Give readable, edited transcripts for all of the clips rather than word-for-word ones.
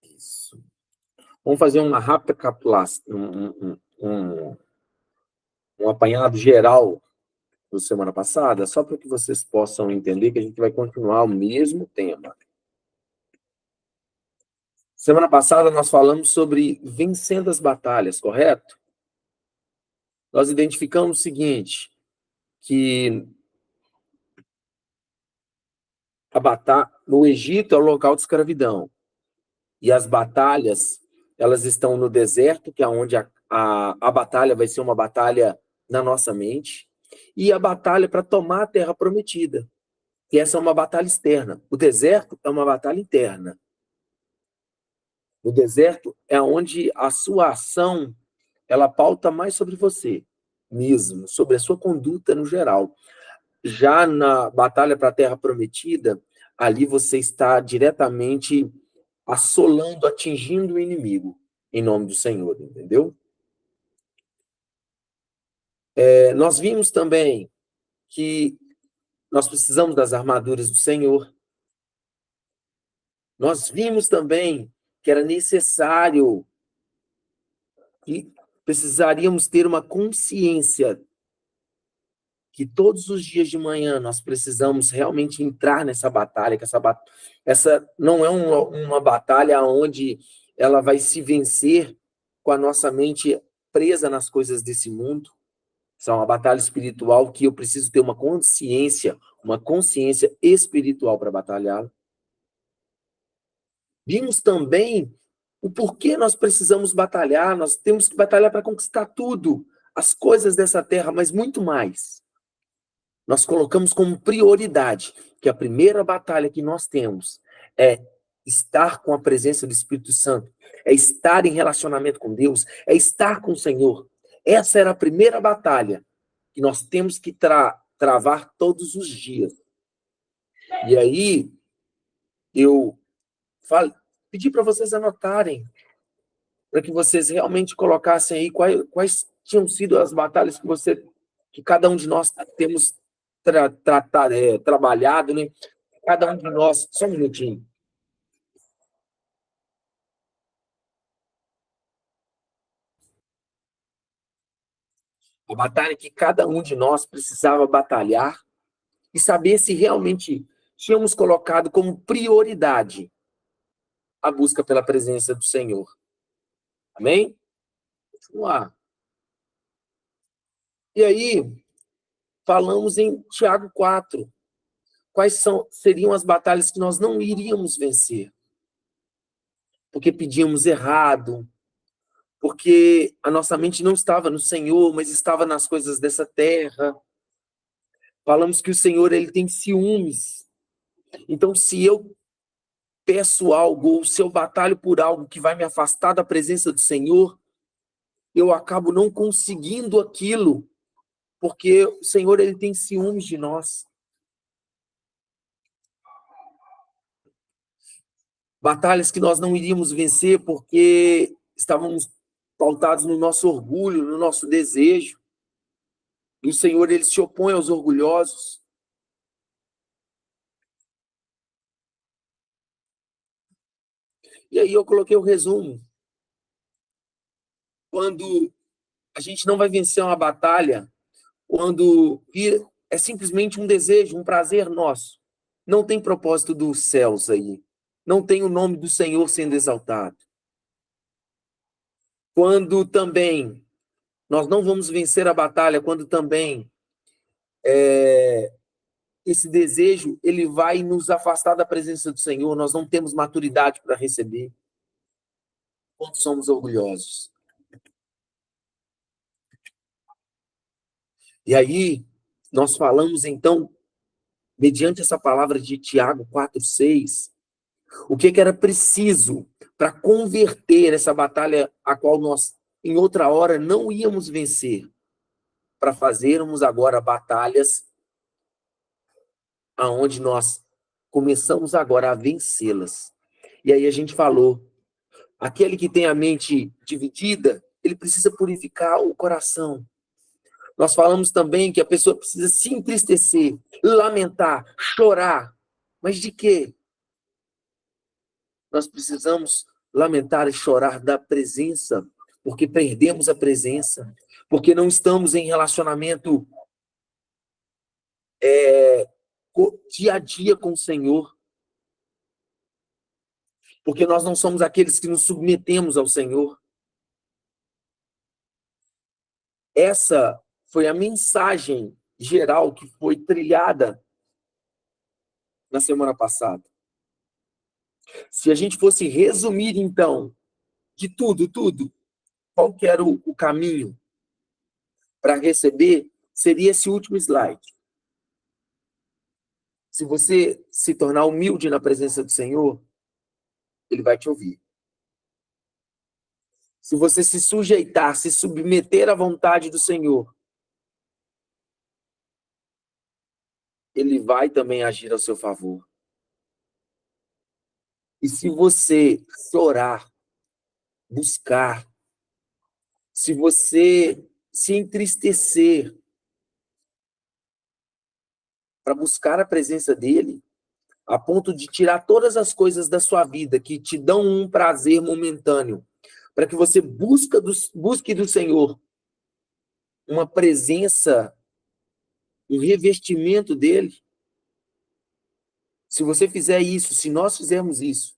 Isso. Vamos fazer uma rápida capitulação, um apanhado geral da semana passada, só para que vocês possam entender que a gente vai continuar o mesmo tema. Semana passada nós falamos sobre vencendo as batalhas, correto? Nós identificamos o seguinte, que no Egito é o local de escravidão, e as batalhas, elas estão no deserto, que é onde a batalha vai ser uma batalha na nossa mente, e a batalha para tomar a terra prometida, que essa é uma batalha externa. O deserto é uma batalha interna. O deserto é onde a sua ação, ela pauta mais sobre você mesmo, sobre a sua conduta no geral. Já na batalha para a terra prometida, ali você está diretamente assolando, atingindo o inimigo, em nome do Senhor, entendeu? Nós vimos também que nós precisamos das armaduras do Senhor. Nós vimos também que era necessário, que precisaríamos ter uma consciência que todos os dias de manhã nós precisamos realmente entrar nessa batalha, que essa não é uma batalha onde ela vai se vencer com a nossa mente presa nas coisas desse mundo. Essa é uma batalha espiritual que eu preciso ter uma consciência espiritual para batalhar. Vimos também o porquê nós precisamos batalhar. Nós temos que batalhar para conquistar tudo, as coisas dessa terra, mas muito mais. Nós colocamos como prioridade que a primeira batalha que nós temos é estar com a presença do Espírito Santo, é estar em relacionamento com Deus, é estar com o Senhor. Essa era a primeira batalha que nós temos que travar todos os dias. E aí, eu pedi para vocês anotarem, para que vocês realmente colocassem aí quais tinham sido as batalhas que cada um de nós temos trabalhado, né? Cada um de nós, só um minutinho. A batalha que cada um de nós precisava batalhar e saber se realmente tínhamos colocado como prioridade a busca pela presença do Senhor. Amém? Vamos lá. E aí, falamos em Tiago 4. Quais seriam as batalhas que nós não iríamos vencer? Porque pedíamos errado, porque a nossa mente não estava no Senhor, mas estava nas coisas dessa terra. Falamos que o Senhor, ele tem ciúmes. Então, se eu peço algo, ou se eu batalho por algo que vai me afastar da presença do Senhor, eu acabo não conseguindo aquilo, porque o Senhor, ele tem ciúmes de nós. Batalhas que nós não iríamos vencer porque estávamos pautados no nosso orgulho, no nosso desejo. E o Senhor, ele se opõe aos orgulhosos. E aí eu coloquei o resumo. Quando a gente não vai vencer uma batalha, quando é simplesmente um desejo, um prazer nosso. Não tem propósito dos céus aí. Não tem o nome do Senhor sendo exaltado. Quando também nós não vamos vencer a batalha, quando também esse desejo ele vai nos afastar da presença do Senhor, nós não temos maturidade para receber, quando somos orgulhosos. E aí, nós falamos então, mediante essa palavra de Tiago 4:6, o que era preciso para converter essa batalha a qual nós, em outra hora, não íamos vencer, para fazermos agora batalhas aonde nós começamos agora a vencê-las. E aí a gente falou, aquele que tem a mente dividida, ele precisa purificar o coração. Nós falamos também que a pessoa precisa se entristecer, lamentar, chorar, Mas de quê? Nós precisamos lamentar e chorar da presença, porque perdemos a presença, porque não estamos em relacionamento dia a dia com o Senhor, porque nós não somos aqueles que nos submetemos ao Senhor. Essa foi a mensagem geral que foi trilhada na semana passada. Se a gente fosse resumir, então, de tudo, qual que era o caminho para receber, seria esse último slide. Se você se tornar humilde na presença do Senhor, Ele vai te ouvir. Se você se sujeitar, se submeter à vontade do Senhor, Ele vai também agir ao seu favor. E se você chorar, buscar, se você se entristecer para buscar a presença dEle, a ponto de tirar todas as coisas da sua vida que te dão um prazer momentâneo, para que você busque do Senhor uma presença, um revestimento dele. Se você fizer isso, se nós fizermos isso,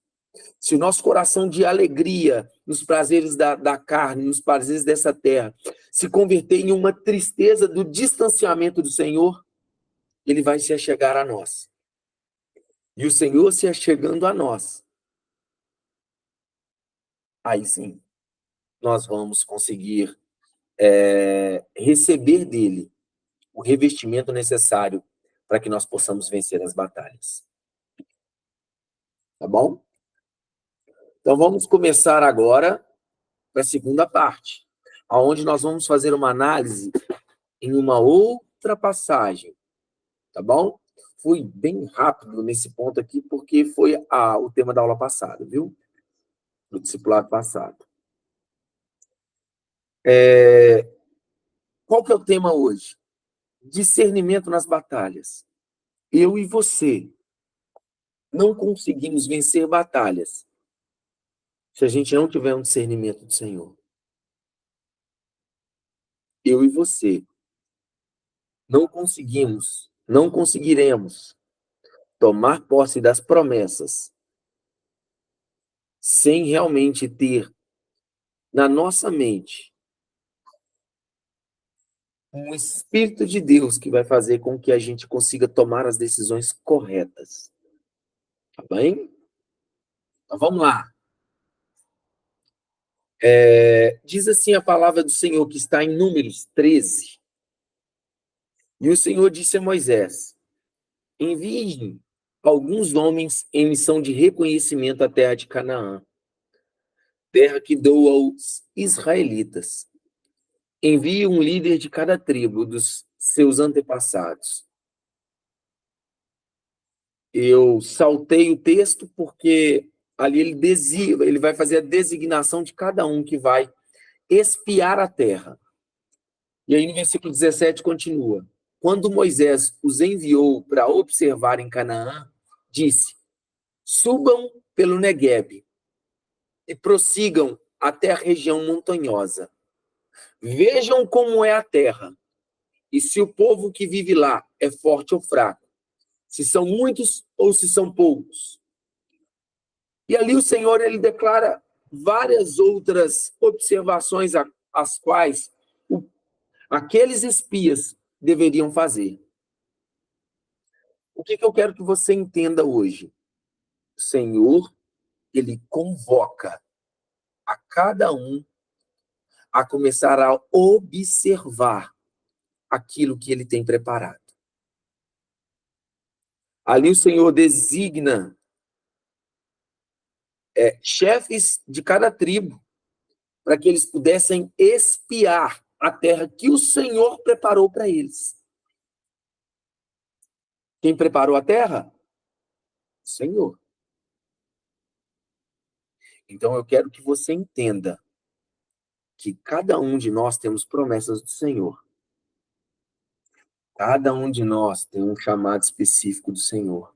se o nosso coração de alegria nos prazeres da carne, nos prazeres dessa terra, se converter em uma tristeza do distanciamento do Senhor, ele vai se achegar a nós. E o Senhor se achegando a nós, aí sim, nós vamos conseguir receber dele o revestimento necessário para que nós possamos vencer as batalhas. Tá bom? Então vamos começar agora para a segunda parte, onde nós vamos fazer uma análise em uma outra passagem, tá bom? Fui bem rápido nesse ponto aqui, porque foi o tema da aula passada, viu? Do discipulado passado. Qual que é o tema hoje? Discernimento nas batalhas. Eu e você não conseguimos vencer batalhas se a gente não tiver um discernimento do Senhor. Eu e você não conseguiremos tomar posse das promessas sem realmente ter na nossa mente um Espírito de Deus que vai fazer com que a gente consiga tomar as decisões corretas. Tá bem? Então vamos lá. Diz assim a palavra do Senhor, que está em Números 13. E o Senhor disse a Moisés: envie alguns homens em missão de reconhecimento à terra de Canaã, terra que dou aos israelitas. Envie um líder de cada tribo dos seus antepassados. Eu saltei o texto porque ali ele vai fazer a designação de cada um que vai espiar a terra. E aí no versículo 17 continua: quando Moisés os enviou para observar em Canaã, disse: subam pelo Neguebe e prossigam até a região montanhosa. Vejam como é a terra, e se o povo que vive lá é forte ou fraco, se são muitos ou se são poucos. E ali o Senhor ele declara várias outras observações as quais aqueles espias deveriam fazer. O que eu quero que você entenda hoje? O Senhor, ele convoca a cada um a começar a observar aquilo que ele tem preparado. Ali o Senhor designa chefes de cada tribo para que eles pudessem espiar a terra que o Senhor preparou para eles. Quem preparou a terra? O Senhor. Então eu quero que você entenda que cada um de nós temos promessas do Senhor. Cada um de nós tem um chamado específico do Senhor.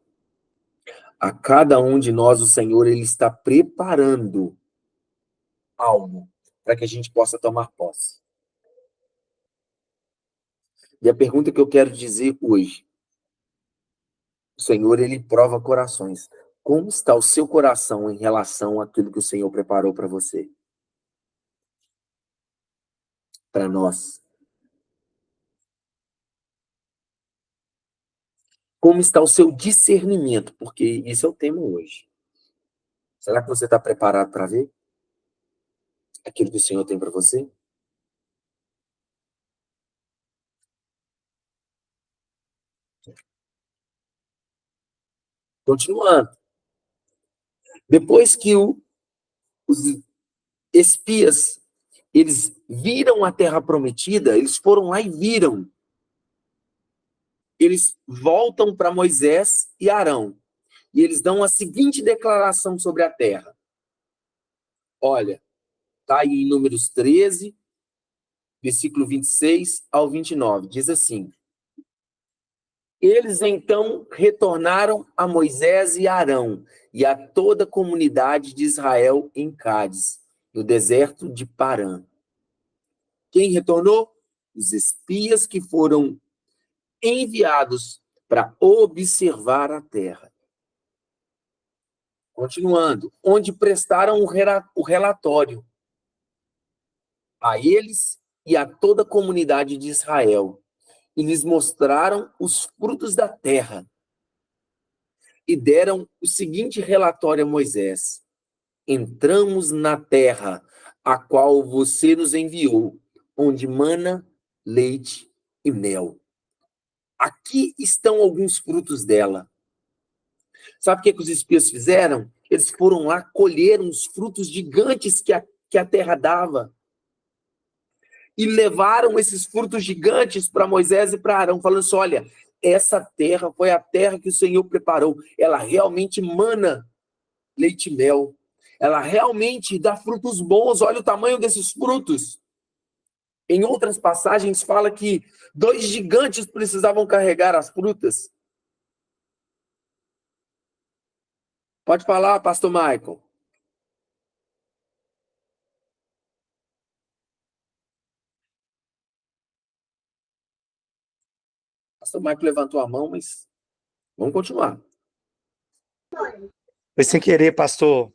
A cada um de nós, o Senhor, ele está preparando algo para que a gente possa tomar posse. E a pergunta que eu quero dizer hoje, o Senhor, ele prova corações. Como está o seu coração em relação àquilo que o Senhor preparou para você? Para nós. Como está o seu discernimento? Porque isso é o tema hoje. Será que você está preparado para ver aquilo que o Senhor tem para você? Continuando. Depois que os espias, eles viram a terra prometida, eles foram lá e viram. Eles voltam para Moisés e Arão. E eles dão a seguinte declaração sobre a terra. Olha, está aí em Números 13, versículo 26 ao 29. Diz assim: Eles então retornaram a Moisés e Arão e a toda a comunidade de Israel em Cádiz, no deserto de Parã. Quem retornou? Os espias que foram enviados para observar a terra. Continuando, onde prestaram o relatório a eles e a toda a comunidade de Israel, e lhes mostraram os frutos da terra, e deram o seguinte relatório a Moisés: Entramos na terra a qual você nos enviou, onde mana leite e mel. Aqui estão alguns frutos dela. Sabe o que os espias fizeram? Eles foram lá, colheram os frutos gigantes que a terra dava e levaram esses frutos gigantes para Moisés e para Arão, falando assim: olha, essa terra foi a terra que o Senhor preparou. Ela realmente mana leite e mel. Ela realmente dá frutos bons. Olha o tamanho desses frutos. Em outras passagens fala que 2 gigantes precisavam carregar as frutas. Pode falar, pastor Michael. Pastor Michael levantou a mão, mas vamos continuar. Foi sem querer, pastor.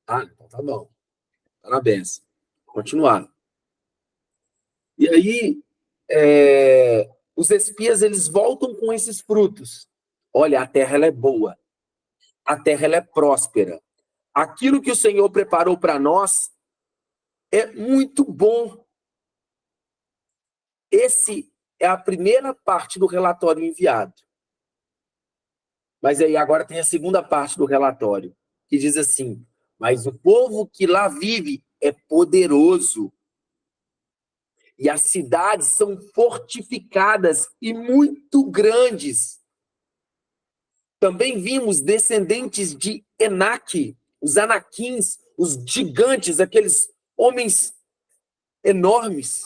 Ah, então tá bom. Parabéns. Continuar. E aí, os espias, eles voltam com esses frutos. Olha, a terra ela é boa. A terra ela é próspera. Aquilo que o Senhor preparou para nós é muito bom. Esse é a primeira parte do relatório enviado. Mas aí agora tem a segunda parte do relatório, que diz assim: mas o povo que lá vive é poderoso. E as cidades são fortificadas e muito grandes. Também vimos descendentes de Enaque, os Anaquins, os gigantes, aqueles homens enormes.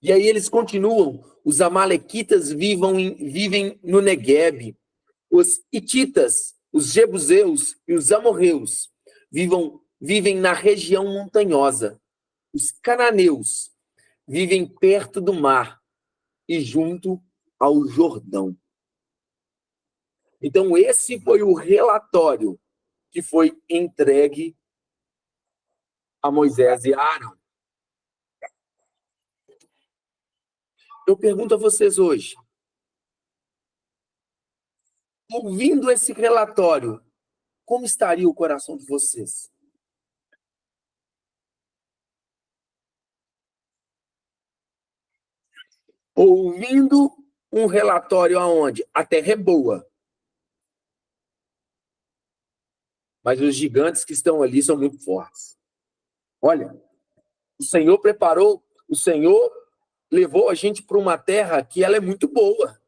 E aí eles continuam: os amalequitas vivem no Neguebe, os hititas, os jebuseus e os amorreus vivem na região montanhosa. Os cananeus vivem perto do mar e junto ao Jordão. Então, esse foi o relatório que foi entregue a Moisés e a Arão. Eu pergunto a vocês hoje, ouvindo esse relatório, como estaria o coração de vocês? Ouvindo um relatório aonde a terra é boa, mas os gigantes que estão ali são muito fortes. Olha, o Senhor preparou, o Senhor levou a gente para uma terra que ela é muito boa.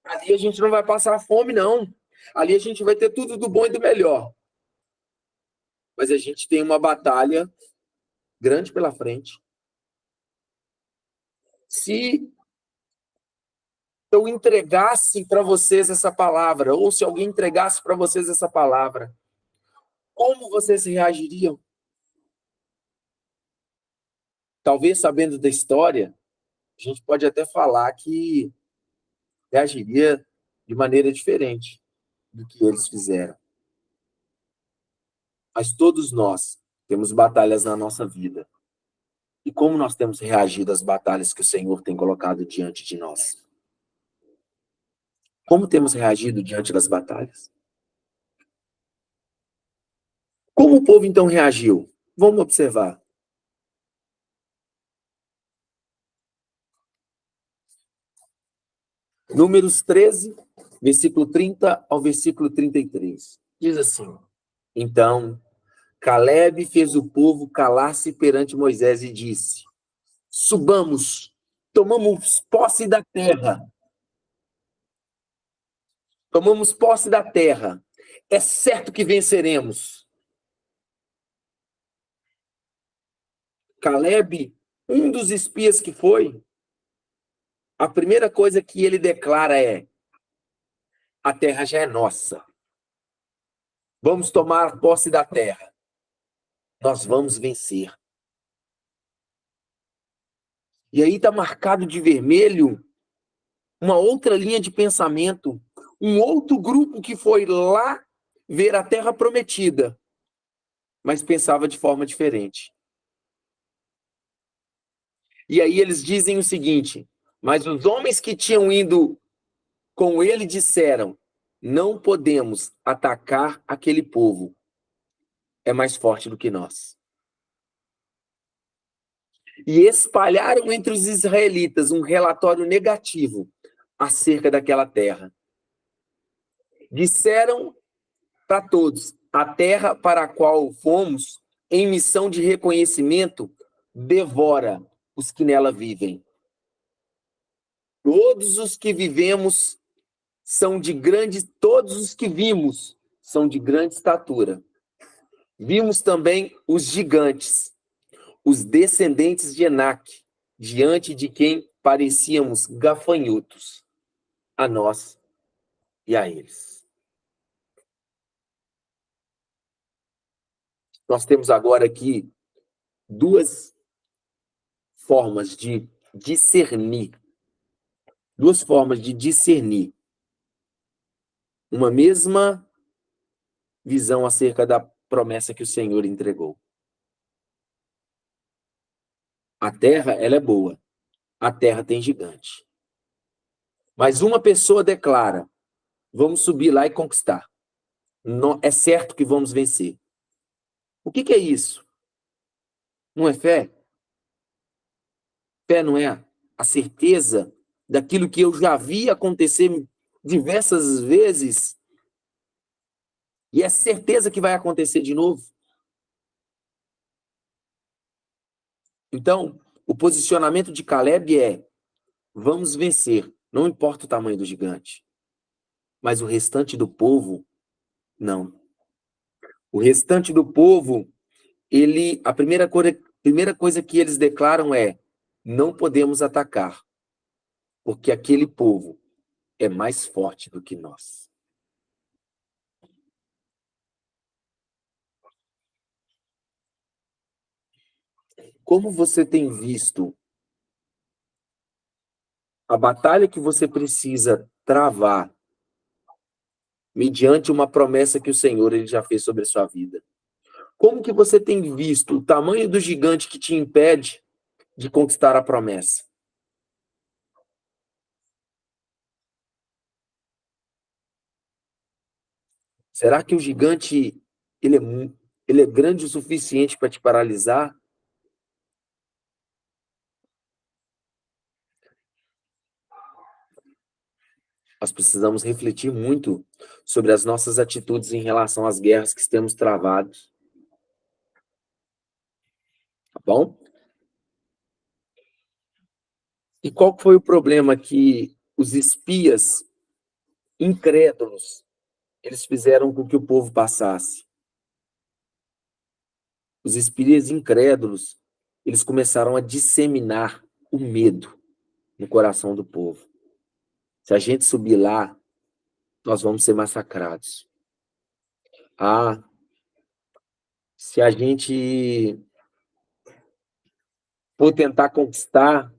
Ali a gente não vai passar fome, não. Ali a gente vai ter tudo do bom e do melhor. Mas a gente tem uma batalha grande pela frente. Se eu entregasse para vocês essa palavra, ou se alguém entregasse para vocês essa palavra, como vocês reagiriam? Talvez sabendo da história, a gente pode até falar que reagiria de maneira diferente do que eles fizeram. Mas todos nós temos batalhas na nossa vida. E como nós temos reagido às batalhas que o Senhor tem colocado diante de nós? Como temos reagido diante das batalhas? Como o povo então reagiu? Vamos observar. Números 13, versículo 30 ao versículo 33. Diz assim: Então, Calebe fez o povo calar-se perante Moisés e disse: Subamos, tomamos posse da terra. Tomamos posse da terra. É certo que venceremos. Calebe, um dos espias que foi, a primeira coisa que ele declara é: a terra já é nossa. Vamos tomar posse da terra. Nós vamos vencer. E aí está marcado de vermelho uma outra linha de pensamento, um outro grupo que foi lá ver a terra prometida, mas pensava de forma diferente. E aí eles dizem o seguinte: mas os homens que tinham ido com ele disseram: não podemos atacar aquele povo, é mais forte do que nós. E espalharam entre os israelitas um relatório negativo acerca daquela terra. Disseram para todos: a terra para a qual fomos, em missão de reconhecimento, devora os que nela vivem. Todos os que vivemos são de grande, todos os que vimos são de grande estatura. Vimos também os gigantes, os descendentes de Enaque, diante de quem parecíamos gafanhotos, a nós e a eles. Nós temos agora aqui duas formas de discernir. Duas formas de discernir uma mesma visão acerca da promessa que o Senhor entregou. A terra, ela é boa. A terra tem gigante. Mas uma pessoa declara: vamos subir lá e conquistar. Não, é certo que vamos vencer. O que é isso? Não é fé? Fé não é a certeza daquilo que eu já vi acontecer diversas vezes e é certeza que vai acontecer de novo? Então, o posicionamento de Caleb é: vamos vencer, não importa o tamanho do gigante. Mas o restante do povo, não. O restante do povo, a primeira coisa que eles declaram é: não podemos atacar, porque aquele povo é mais forte do que nós. Como você tem visto a batalha que você precisa travar mediante uma promessa que o Senhor ele já fez sobre a sua vida? Como que você tem visto o tamanho do gigante que te impede de conquistar a promessa? Será que o gigante ele é grande o suficiente para te paralisar? Nós precisamos refletir muito sobre as nossas atitudes em relação às guerras que temos travado, tá bom? E qual foi o problema que os espias incrédulos eles fizeram com que o povo passasse? Os espias incrédulos, eles começaram a disseminar o medo no coração do povo. Se a gente subir lá, nós vamos ser massacrados. Ah, se a gente for tentar conquistar,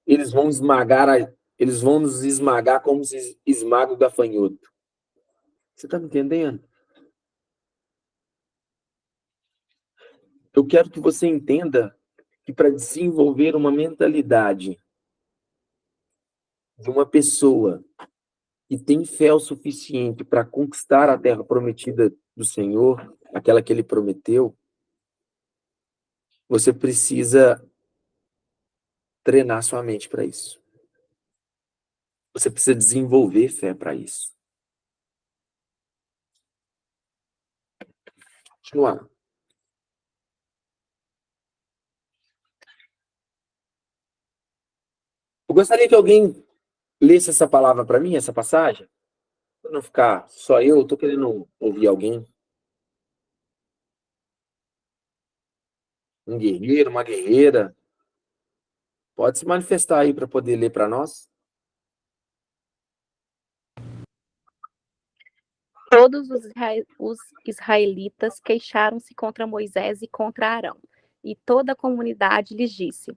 eles vão nos esmagar como se esmaga o gafanhoto. Você está me entendendo? Eu quero que você entenda que para desenvolver uma mentalidade de uma pessoa que tem fé o suficiente para conquistar a terra prometida do Senhor, aquela que ele prometeu, você precisa treinar sua mente para isso. Você precisa desenvolver fé para isso. Continuar. Eu gostaria que alguém lesse essa palavra para mim, essa passagem, para não ficar só eu, estou querendo ouvir alguém, um guerreiro, uma guerreira, pode se manifestar aí para poder ler para nós. Todos os israelitas queixaram-se contra Moisés e contra Arão, e toda a comunidade lhes disse: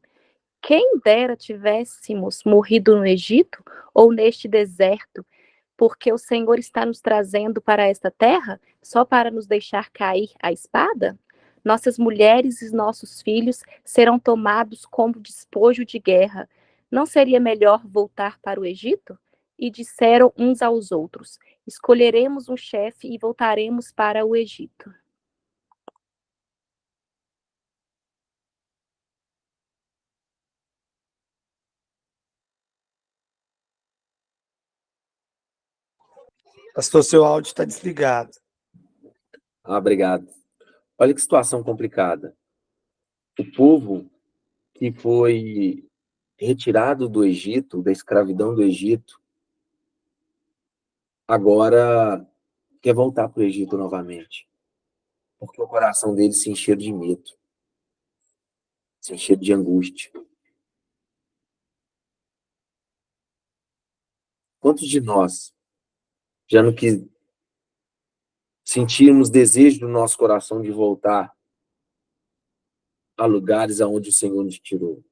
Quem dera tivéssemos morrido no Egito ou neste deserto, porque o Senhor está nos trazendo para esta terra só para nos deixar cair a espada? Nossas mulheres e nossos filhos serão tomados como despojo de guerra. Não seria melhor voltar para o Egito? E disseram uns aos outros: Escolheremos um chefe e voltaremos para o Egito. Pastor, seu áudio está desligado. Ah, obrigado. Olha que situação complicada. O povo que foi retirado do Egito, da escravidão do Egito, agora quer voltar para o Egito novamente. Porque o coração deles se encheu de medo, se encheu de angústia. Quantos de nós já não sentimos desejo no nosso coração de voltar a lugares aonde o Senhor nos tirou?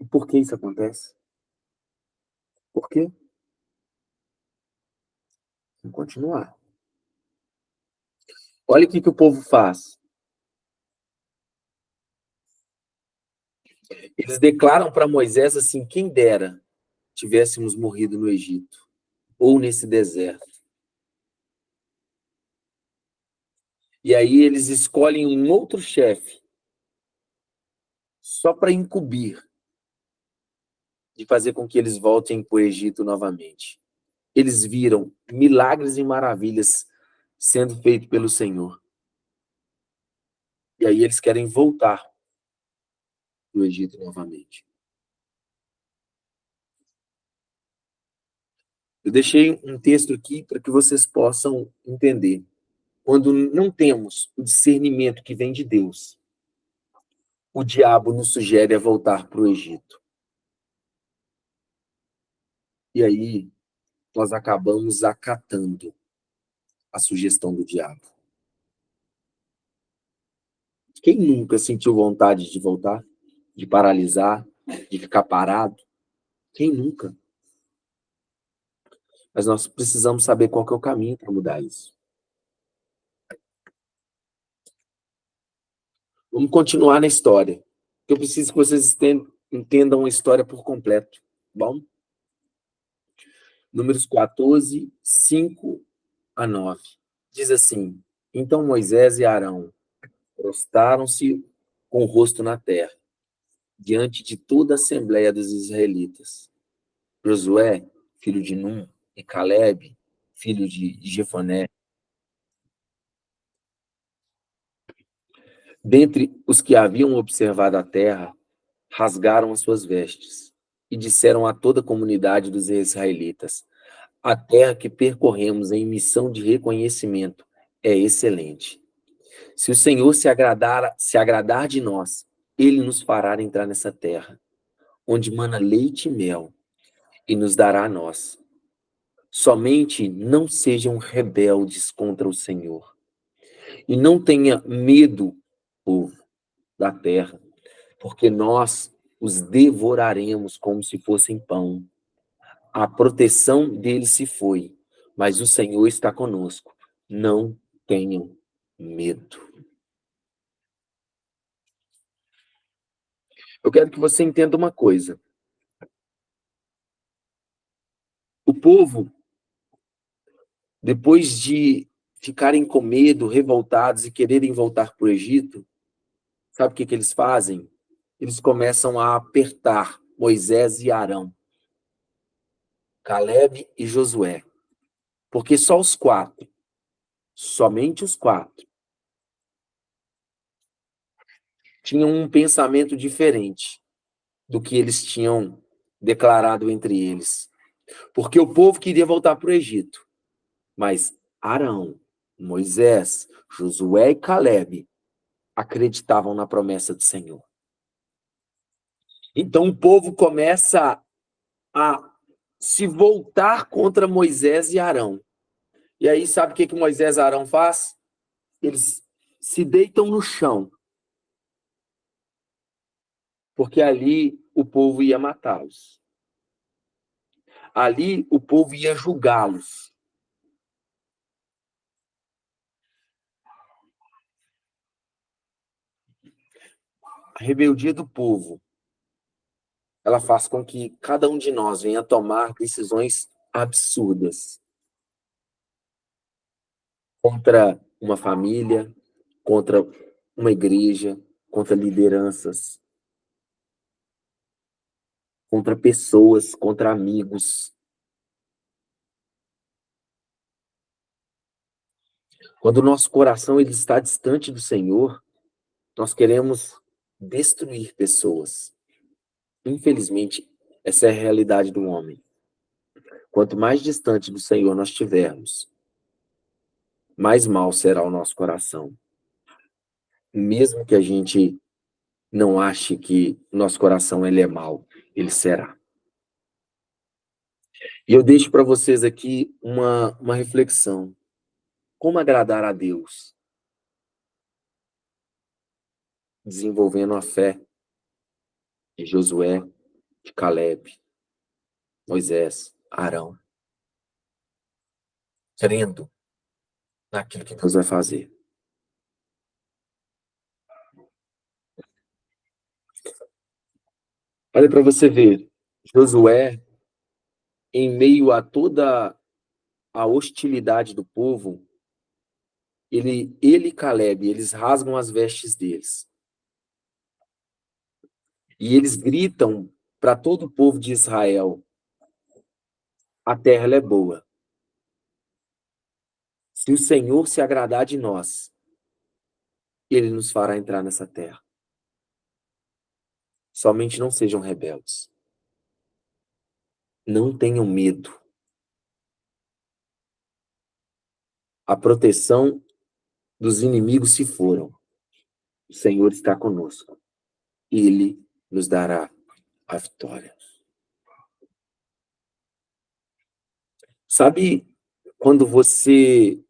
E por que isso acontece? Por quê? Vamos continuar. Olha o que o povo faz. Eles declaram para Moisés assim: quem dera tivéssemos morrido no Egito ou nesse deserto. E aí eles escolhem um outro chefe só para incumbir de fazer com que eles voltem para o Egito novamente. Eles viram milagres e maravilhas sendo feitos pelo Senhor. E aí eles querem voltar para o Egito novamente. Eu deixei um texto aqui para que vocês possam entender. Quando não temos o discernimento que vem de Deus, o diabo nos sugere a voltar para o Egito. E aí nós acabamos acatando a sugestão do diabo. Quem nunca sentiu vontade de voltar? De paralisar? De ficar parado? Quem nunca? Mas nós precisamos saber qual que é o caminho para mudar isso. Vamos continuar na história. Eu preciso que vocês entendam a história por completo. Bom? Números 14, 5 a 9. Diz assim: Então Moisés e Arão prostraram-se com o rosto na terra, diante de toda a assembleia dos israelitas. Josué, filho de Num, e Calebe, filho de Jefoné, dentre os que haviam observado a terra, rasgaram as suas vestes e disseram a toda a comunidade dos israelitas: A terra que percorremos em missão de reconhecimento é excelente. Se o Senhor se agradar de nós, ele nos fará entrar nessa terra, onde mana leite e mel, e nos dará a nós. Somente não sejam rebeldes contra o Senhor. E não tenha medo, povo da terra, porque nós os devoraremos como se fossem pão. A proteção deles se foi, mas o Senhor está conosco. Não tenham medo. Eu quero que você entenda uma coisa. O povo, depois de ficarem com medo, revoltados e quererem voltar para o Egito, sabe o que eles fazem? Eles começam a apertar Moisés e Arão, Caleb e Josué. Porque só os quatro, somente os quatro, tinham um pensamento diferente do que eles tinham declarado entre eles. Porque o povo queria voltar para o Egito. Mas Arão, Moisés, Josué e Caleb acreditavam na promessa do Senhor. Então o povo começa a se voltar contra Moisés e Arão. E aí sabe o que Moisés e Arão faz? Eles se deitam no chão. Porque ali o povo ia matá-los. Ali o povo ia julgá-los. A rebeldia do povo, ela faz com que cada um de nós venha tomar decisões absurdas contra uma família, contra uma igreja, contra lideranças, contra pessoas, contra amigos. Quando o nosso coração ele está distante do Senhor, nós queremos destruir pessoas. Infelizmente, essa é a realidade do homem. Quanto mais distante do Senhor nós estivermos, mais mal será o nosso coração. Mesmo que a gente não ache que nosso coração ele é mau, ele será. E eu deixo para vocês aqui uma reflexão. Como agradar a Deus? Desenvolvendo a fé de Josué, de Caleb, Moisés, Arão. Crendo naquilo que Deus vai fazer. Olha para você ver, Josué, em meio a toda a hostilidade do povo, ele e Caleb, eles rasgam as vestes deles. E eles gritam para todo o povo de Israel: a terra ela é boa. Se o Senhor se agradar de nós, ele nos fará entrar nessa terra. Somente não sejam rebeldes. Não tenham medo. A proteção dos inimigos se foram. O Senhor está conosco. Ele nos dará a vitória. Sabe quando você...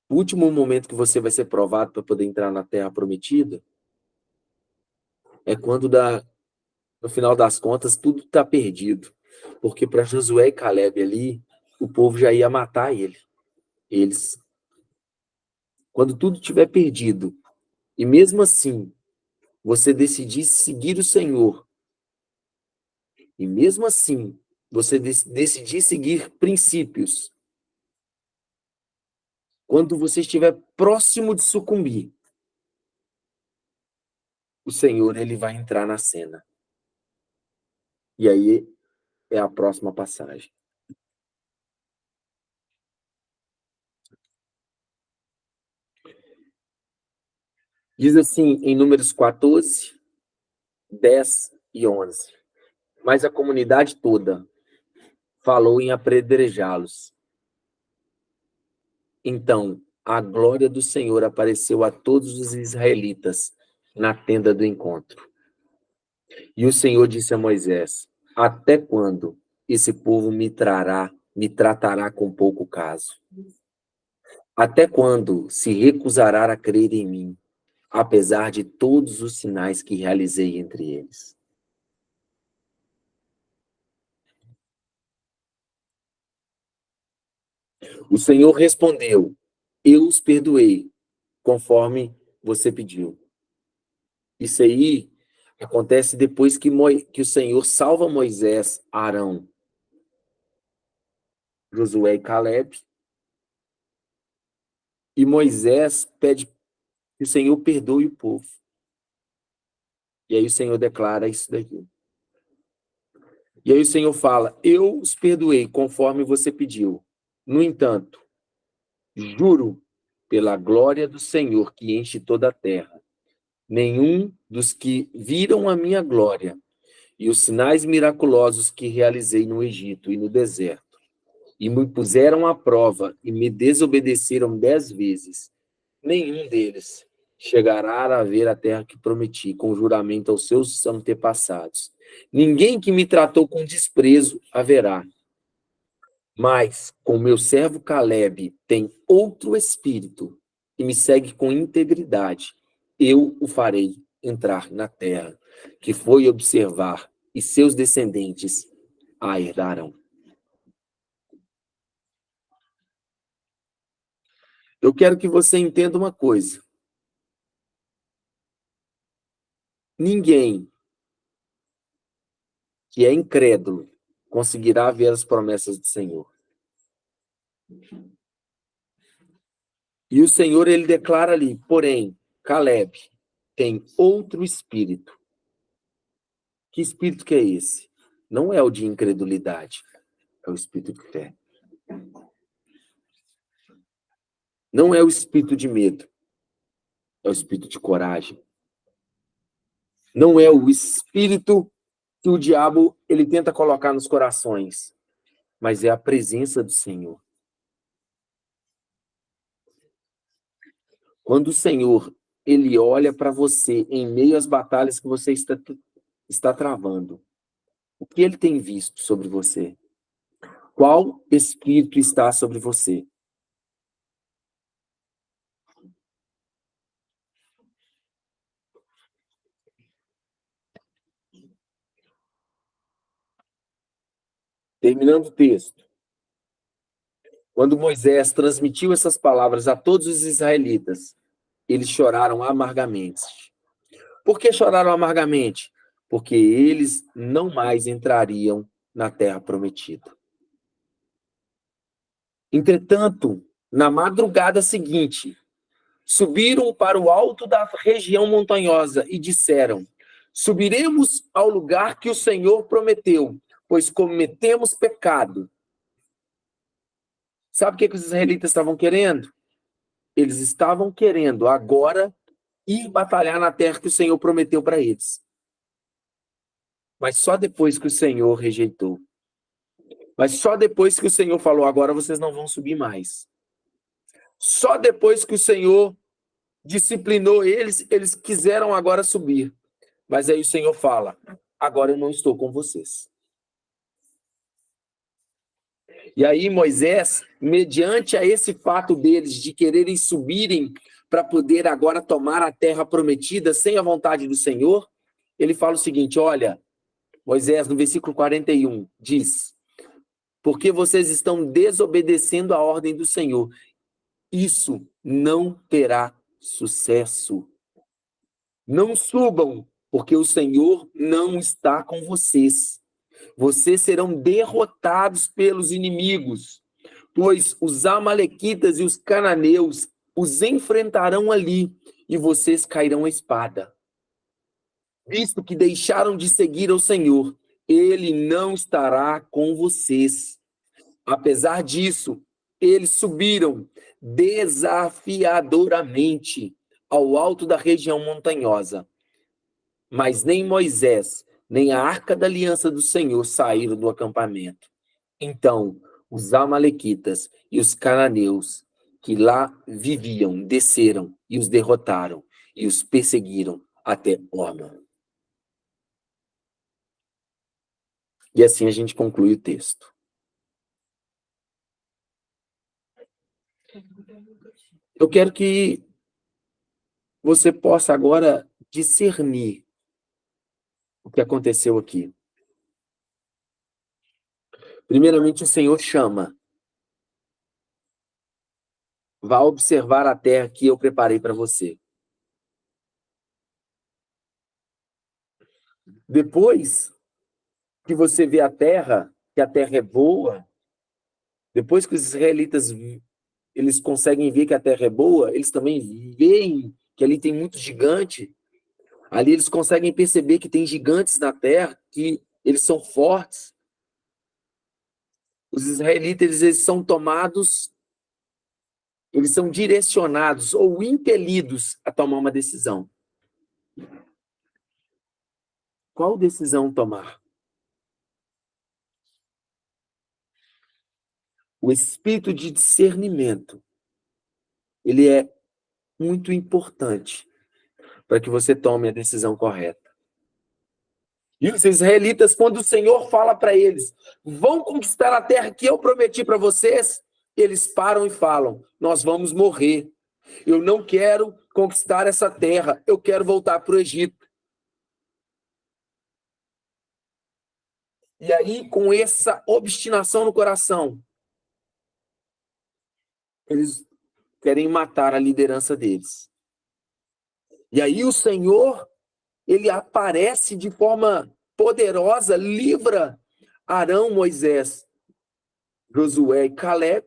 O último momento que você vai ser provado para poder entrar na terra prometida é quando, no final das contas, tudo está perdido. Porque para Josué e Caleb ali, o povo já ia matar eles. Quando tudo estiver perdido, e mesmo assim, você decidir seguir o Senhor, e mesmo assim, você decidir seguir princípios, quando você estiver próximo de sucumbir, o Senhor ele vai entrar na cena. E aí é a próxima passagem. Diz assim em Números 14, 10 e 11. Mas a comunidade toda falou em apedrejá-los. Então, a glória do Senhor apareceu a todos os israelitas na tenda do encontro. E o Senhor disse a Moisés: Até quando esse povo me tratará com pouco caso? Até quando se recusará a crer em mim, apesar de todos os sinais que realizei entre eles? O Senhor respondeu: eu os perdoei, conforme você pediu. Isso aí acontece depois que o Senhor salva Moisés, Arão, Josué e Caleb, e Moisés pede que o Senhor perdoe o povo. E aí o Senhor declara isso daqui. E aí o Senhor fala: eu os perdoei conforme você pediu. No entanto, juro pela glória do Senhor que enche toda a terra, nenhum dos que viram a minha glória e os sinais miraculosos que realizei no Egito e no deserto, e me puseram à prova e me desobedeceram 10 vezes, nenhum deles chegará a ver a terra que prometi com juramento aos seus antepassados. Ninguém que me tratou com desprezo haverá. Mas, com meu servo Caleb tem outro espírito e me segue com integridade, eu o farei entrar na terra que foi observar, e seus descendentes a herdarão. Eu quero que você entenda uma coisa. Ninguém que é incrédulo conseguirá ver as promessas do Senhor. E o Senhor, ele declara ali, porém, Caleb tem outro espírito. Que espírito que é esse? Não é o de incredulidade, é o espírito de fé. Não é o espírito de medo, é o espírito de coragem. Não é o espírito que o diabo ele tenta colocar nos corações, mas é a presença do Senhor. Quando o Senhor ele olha para você em meio às batalhas que você está travando, o que ele tem visto sobre você? Qual espírito está sobre você? Terminando o texto. Quando Moisés transmitiu essas palavras a todos os israelitas, eles choraram amargamente. Por que choraram amargamente? Porque eles não mais entrariam na terra prometida. Entretanto, na madrugada seguinte, subiram para o alto da região montanhosa e disseram: subiremos ao lugar que o Senhor prometeu, pois cometemos pecado. Sabe o que os israelitas estavam querendo? Eles estavam querendo agora ir batalhar na terra que o Senhor prometeu para eles. Mas só depois que o Senhor rejeitou. Mas só depois que o Senhor falou: agora vocês não vão subir mais. Só depois que o Senhor disciplinou eles, eles quiseram agora subir. Mas aí o Senhor fala: agora eu não estou com vocês. E aí Moisés, mediante a esse fato deles de quererem subirem para poder agora tomar a terra prometida sem a vontade do Senhor, ele fala o seguinte: olha, Moisés, no versículo 41, diz: porque vocês estão desobedecendo a ordem do Senhor, isso não terá sucesso. Não subam, porque o Senhor não está com vocês. Vocês serão derrotados pelos inimigos, pois os amalequitas e os cananeus os enfrentarão ali, e vocês cairão à espada. Visto que deixaram de seguir ao Senhor, ele não estará com vocês. Apesar disso, eles subiram desafiadoramente ao alto da região montanhosa. Mas nem Moisés, nem a arca da aliança do Senhor saíram do acampamento. Então, os amalequitas e os cananeus que lá viviam desceram e os derrotaram e os perseguiram até Horma. E assim a gente conclui o texto. Eu quero que você possa agora discernir o que aconteceu aqui. Primeiramente, o Senhor chama. Vá observar a terra que eu preparei para você. Depois que você vê a terra, que a terra é boa, depois que os israelitas eles conseguem ver que a terra é boa, eles também veem que ali tem muito gigante. Ali eles conseguem perceber que tem gigantes na terra, que eles são fortes. Os israelitas eles são tomados, eles são direcionados ou impelidos a tomar uma decisão. Qual decisão tomar? O espírito de discernimento, ele é muito importante para que você tome a decisão correta. E os israelitas, quando o Senhor fala para eles, vão conquistar a terra que eu prometi para vocês, eles param e falam, nós vamos morrer. Eu não quero conquistar essa terra, eu quero voltar para o Egito. E aí, com essa obstinação no coração, eles querem matar a liderança deles. E aí o Senhor, ele aparece de forma poderosa, livra Arão, Moisés, Josué e Caleb,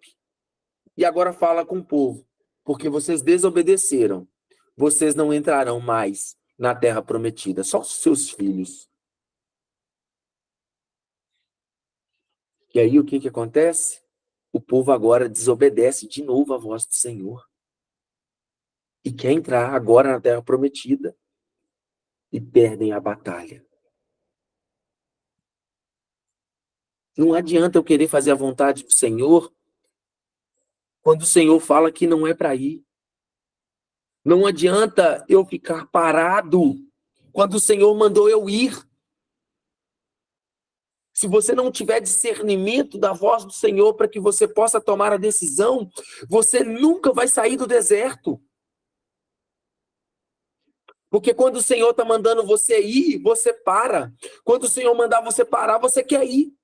e agora fala com o povo, porque vocês desobedeceram, vocês não entrarão mais na terra prometida, só os seus filhos. E aí o que acontece? O povo agora desobedece de novo a voz do Senhor. E quer entrar agora na terra prometida e perdem a batalha. Não adianta eu querer fazer a vontade do Senhor quando o Senhor fala que não é para ir. Não adianta eu ficar parado quando o Senhor mandou eu ir. Se você não tiver discernimento da voz do Senhor para que você possa tomar a decisão, você nunca vai sair do deserto. Porque quando o Senhor está mandando você ir, você para. Quando o Senhor mandar você parar, você quer ir.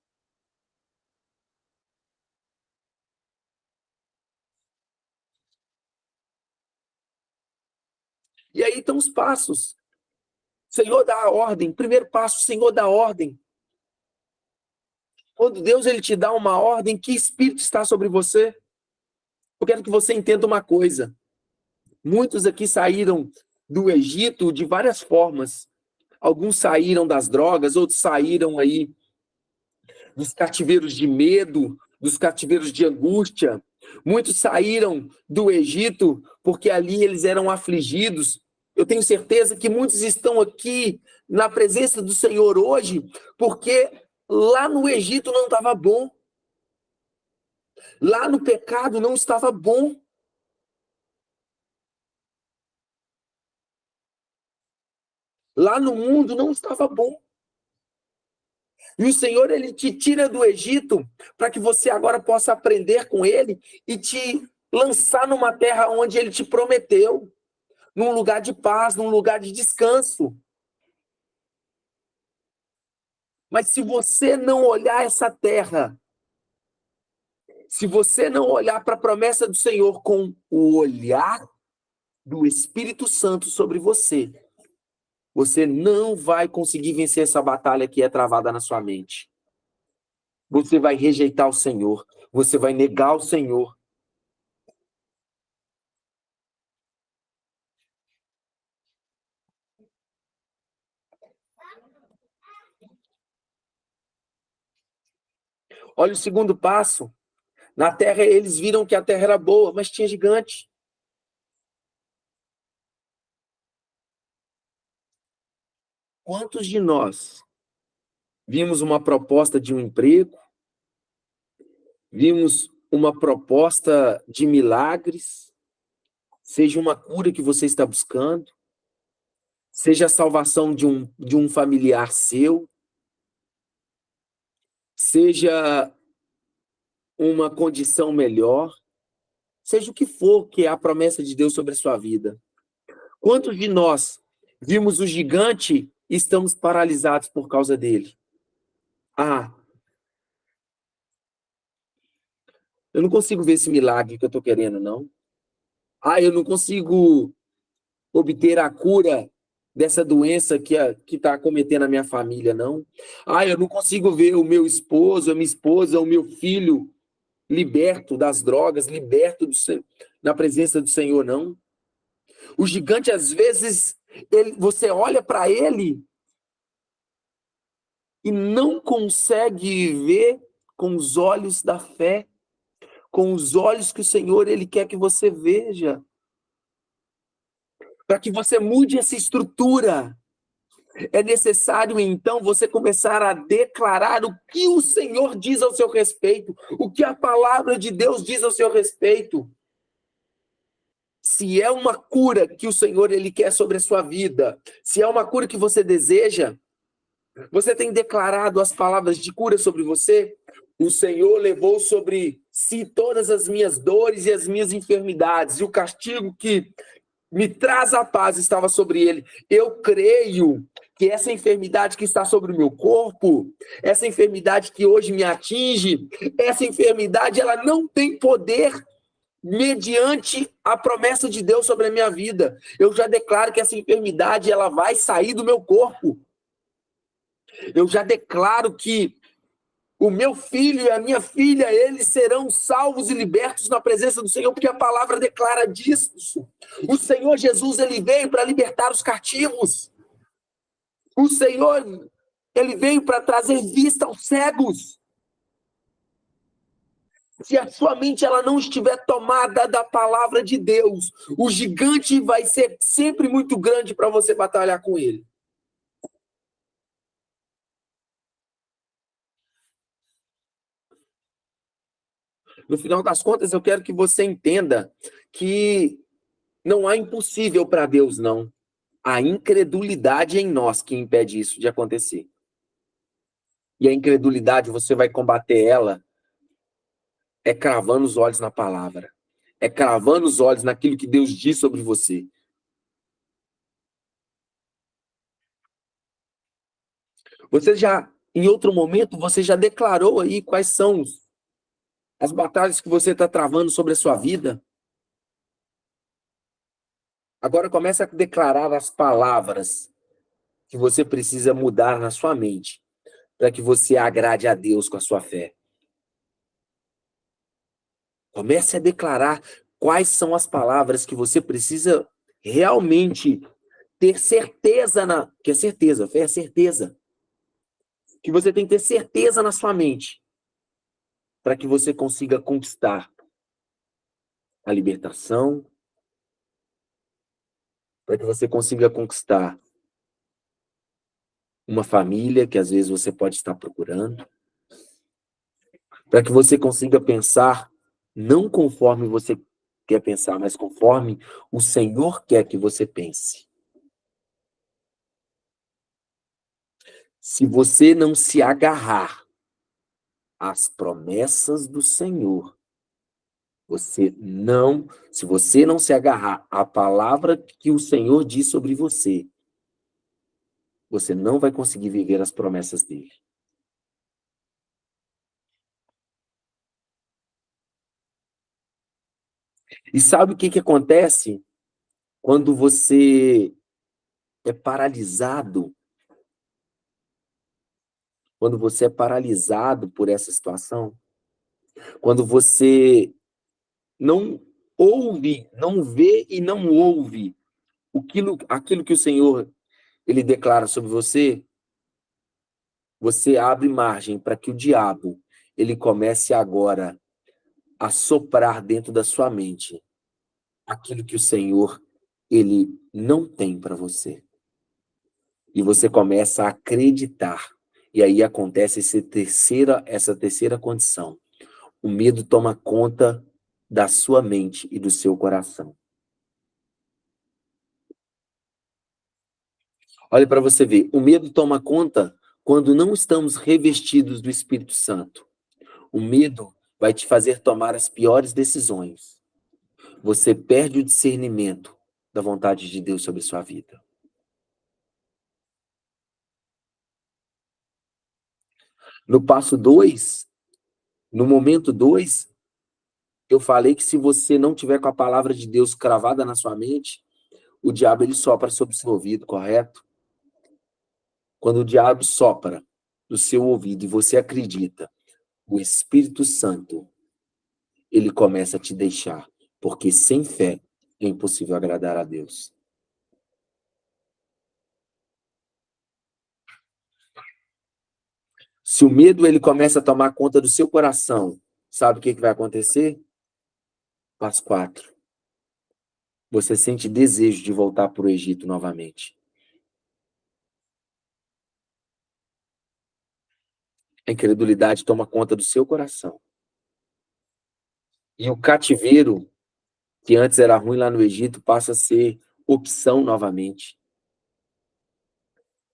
E aí estão os passos. O Senhor dá a ordem. Primeiro passo, o Senhor dá a ordem. Quando Deus ele te dá uma ordem, que espírito está sobre você? Eu quero que você entenda uma coisa. Muitos aqui saíram do Egito de várias formas. Alguns saíram das drogas, outros saíram aí dos cativeiros de medo, dos cativeiros de angústia. Muitos saíram do Egito porque ali eles eram afligidos. Eu tenho certeza que muitos estão aqui na presença do Senhor hoje porque lá no Egito não estava bom. Lá no pecado não estava bom. Lá no mundo não estava bom. E o Senhor, ele te tira do Egito para que você agora possa aprender com ele e te lançar numa terra onde ele te prometeu, num lugar de paz, num lugar de descanso. Mas se você não olhar essa terra, se você não olhar para a promessa do Senhor com o olhar do Espírito Santo sobre você, você não vai conseguir vencer essa batalha que é travada na sua mente. Você vai rejeitar o Senhor, você vai negar o Senhor. Olha o segundo passo. Na terra, eles viram que a terra era boa, mas tinha gigante. Quantos de nós vimos uma proposta de um emprego, vimos uma proposta de milagres, seja uma cura que você está buscando, seja a salvação de um familiar seu, seja uma condição melhor, seja o que for que é a promessa de Deus sobre a sua vida. Quantos de nós vimos o gigante e estamos paralisados por causa dele? Ah, eu não consigo ver esse milagre que eu estou querendo, não. Ah, eu não consigo obter a cura dessa doença que está acometendo a minha família, não. Ah, eu não consigo ver o meu esposo, a minha esposa, o meu filho liberto das drogas, liberto na presença do Senhor, não. O gigante, às vezes, você olha para ele e não consegue ver com os olhos da fé, com os olhos que o Senhor ele quer que você veja, para que você mude essa estrutura. É necessário, então, você começar a declarar o que o Senhor diz ao seu respeito, o que a palavra de Deus diz ao seu respeito. Se é uma cura que o Senhor ele quer sobre a sua vida, se é uma cura que você deseja, você tem declarado as palavras de cura sobre você? O Senhor levou sobre si todas as minhas dores e as minhas enfermidades, e o castigo que me traz a paz estava sobre ele. Eu creio que essa enfermidade que está sobre o meu corpo, essa enfermidade que hoje me atinge, essa enfermidade ela não tem poder mediante a promessa de Deus sobre a minha vida. Eu já declaro que essa enfermidade ela vai sair do meu corpo. Eu já declaro que o meu filho e a minha filha, eles serão salvos e libertos na presença do Senhor, porque a palavra declara disso. O Senhor Jesus, ele veio para libertar os cativos. O Senhor, ele veio para trazer vista aos cegos. Se a sua mente ela não estiver tomada da palavra de Deus, o gigante vai ser sempre muito grande para você batalhar com ele. No final das contas, eu quero que você entenda que não há impossível para Deus, não. A incredulidade em nós que impede isso de acontecer. E a incredulidade, você vai combater ela cravando os olhos na palavra. É cravando os olhos naquilo que Deus diz sobre você. Você já, em outro momento, você já declarou aí quais são as batalhas que você está travando sobre a sua vida? Agora comece a declarar as palavras que você precisa mudar na sua mente para que você agrade a Deus com a sua fé. Comece a declarar quais são as palavras que você precisa realmente ter certeza que é certeza, fé é certeza. Que você tem que ter certeza na sua mente para que você consiga conquistar a libertação, para que você consiga conquistar uma família que às vezes você pode estar procurando, para que você consiga pensar não conforme você quer pensar, mas conforme o Senhor quer que você pense. Se você não se agarrar às promessas do Senhor, se você não se agarrar à palavra que o Senhor diz sobre você, você não vai conseguir viver as promessas dele. E sabe o que acontece quando você é paralisado? Quando você é paralisado por essa situação? Quando você não ouve, não vê e não ouve aquilo que o Senhor ele declara sobre você, você abre margem para que o diabo ele comece agora a soprar dentro da sua mente aquilo que o Senhor ele não tem para você. E você começa a acreditar. E aí acontece essa terceira condição. O medo toma conta da sua mente e do seu coração. Olha para você ver, o medo toma conta Quando não estamos revestidos do Espírito Santo, o medo vai te fazer tomar as piores decisões. Você perde o discernimento da vontade de Deus sobre sua vida. No passo 2, no momento 2, eu falei que se você não tiver com a palavra de Deus cravada na sua mente, o diabo ele sopra sobre o seu ouvido, correto? Quando o diabo sopra no seu ouvido e você acredita, o Espírito Santo, ele começa a te deixar, porque sem fé é impossível agradar a Deus. Se o medo ele começa a tomar conta do seu coração, sabe o que vai acontecer? Passo 4. Você sente desejo de voltar para o Egito novamente. A incredulidade toma conta do seu coração. E o cativeiro, que antes era ruim lá no Egito, passa a ser opção novamente.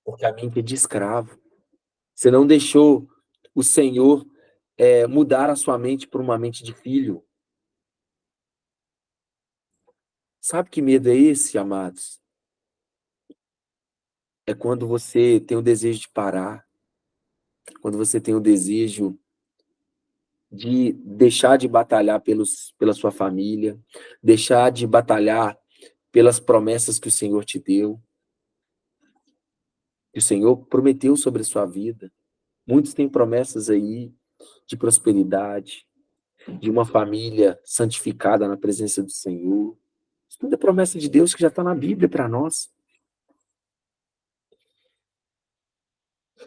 Porque a mente é de escravo. Você não deixou o Senhor mudar a sua mente por uma mente de filho. Sabe que medo é esse, amados? É quando você tem o desejo de parar, quando você tem o desejo de deixar de batalhar pela sua família, deixar de batalhar pelas promessas que o Senhor te deu, que o Senhor prometeu sobre a sua vida. Muitos têm promessas aí de prosperidade, de uma família santificada na presença do Senhor. Isso tudo é promessa de Deus que já está na Bíblia para nós.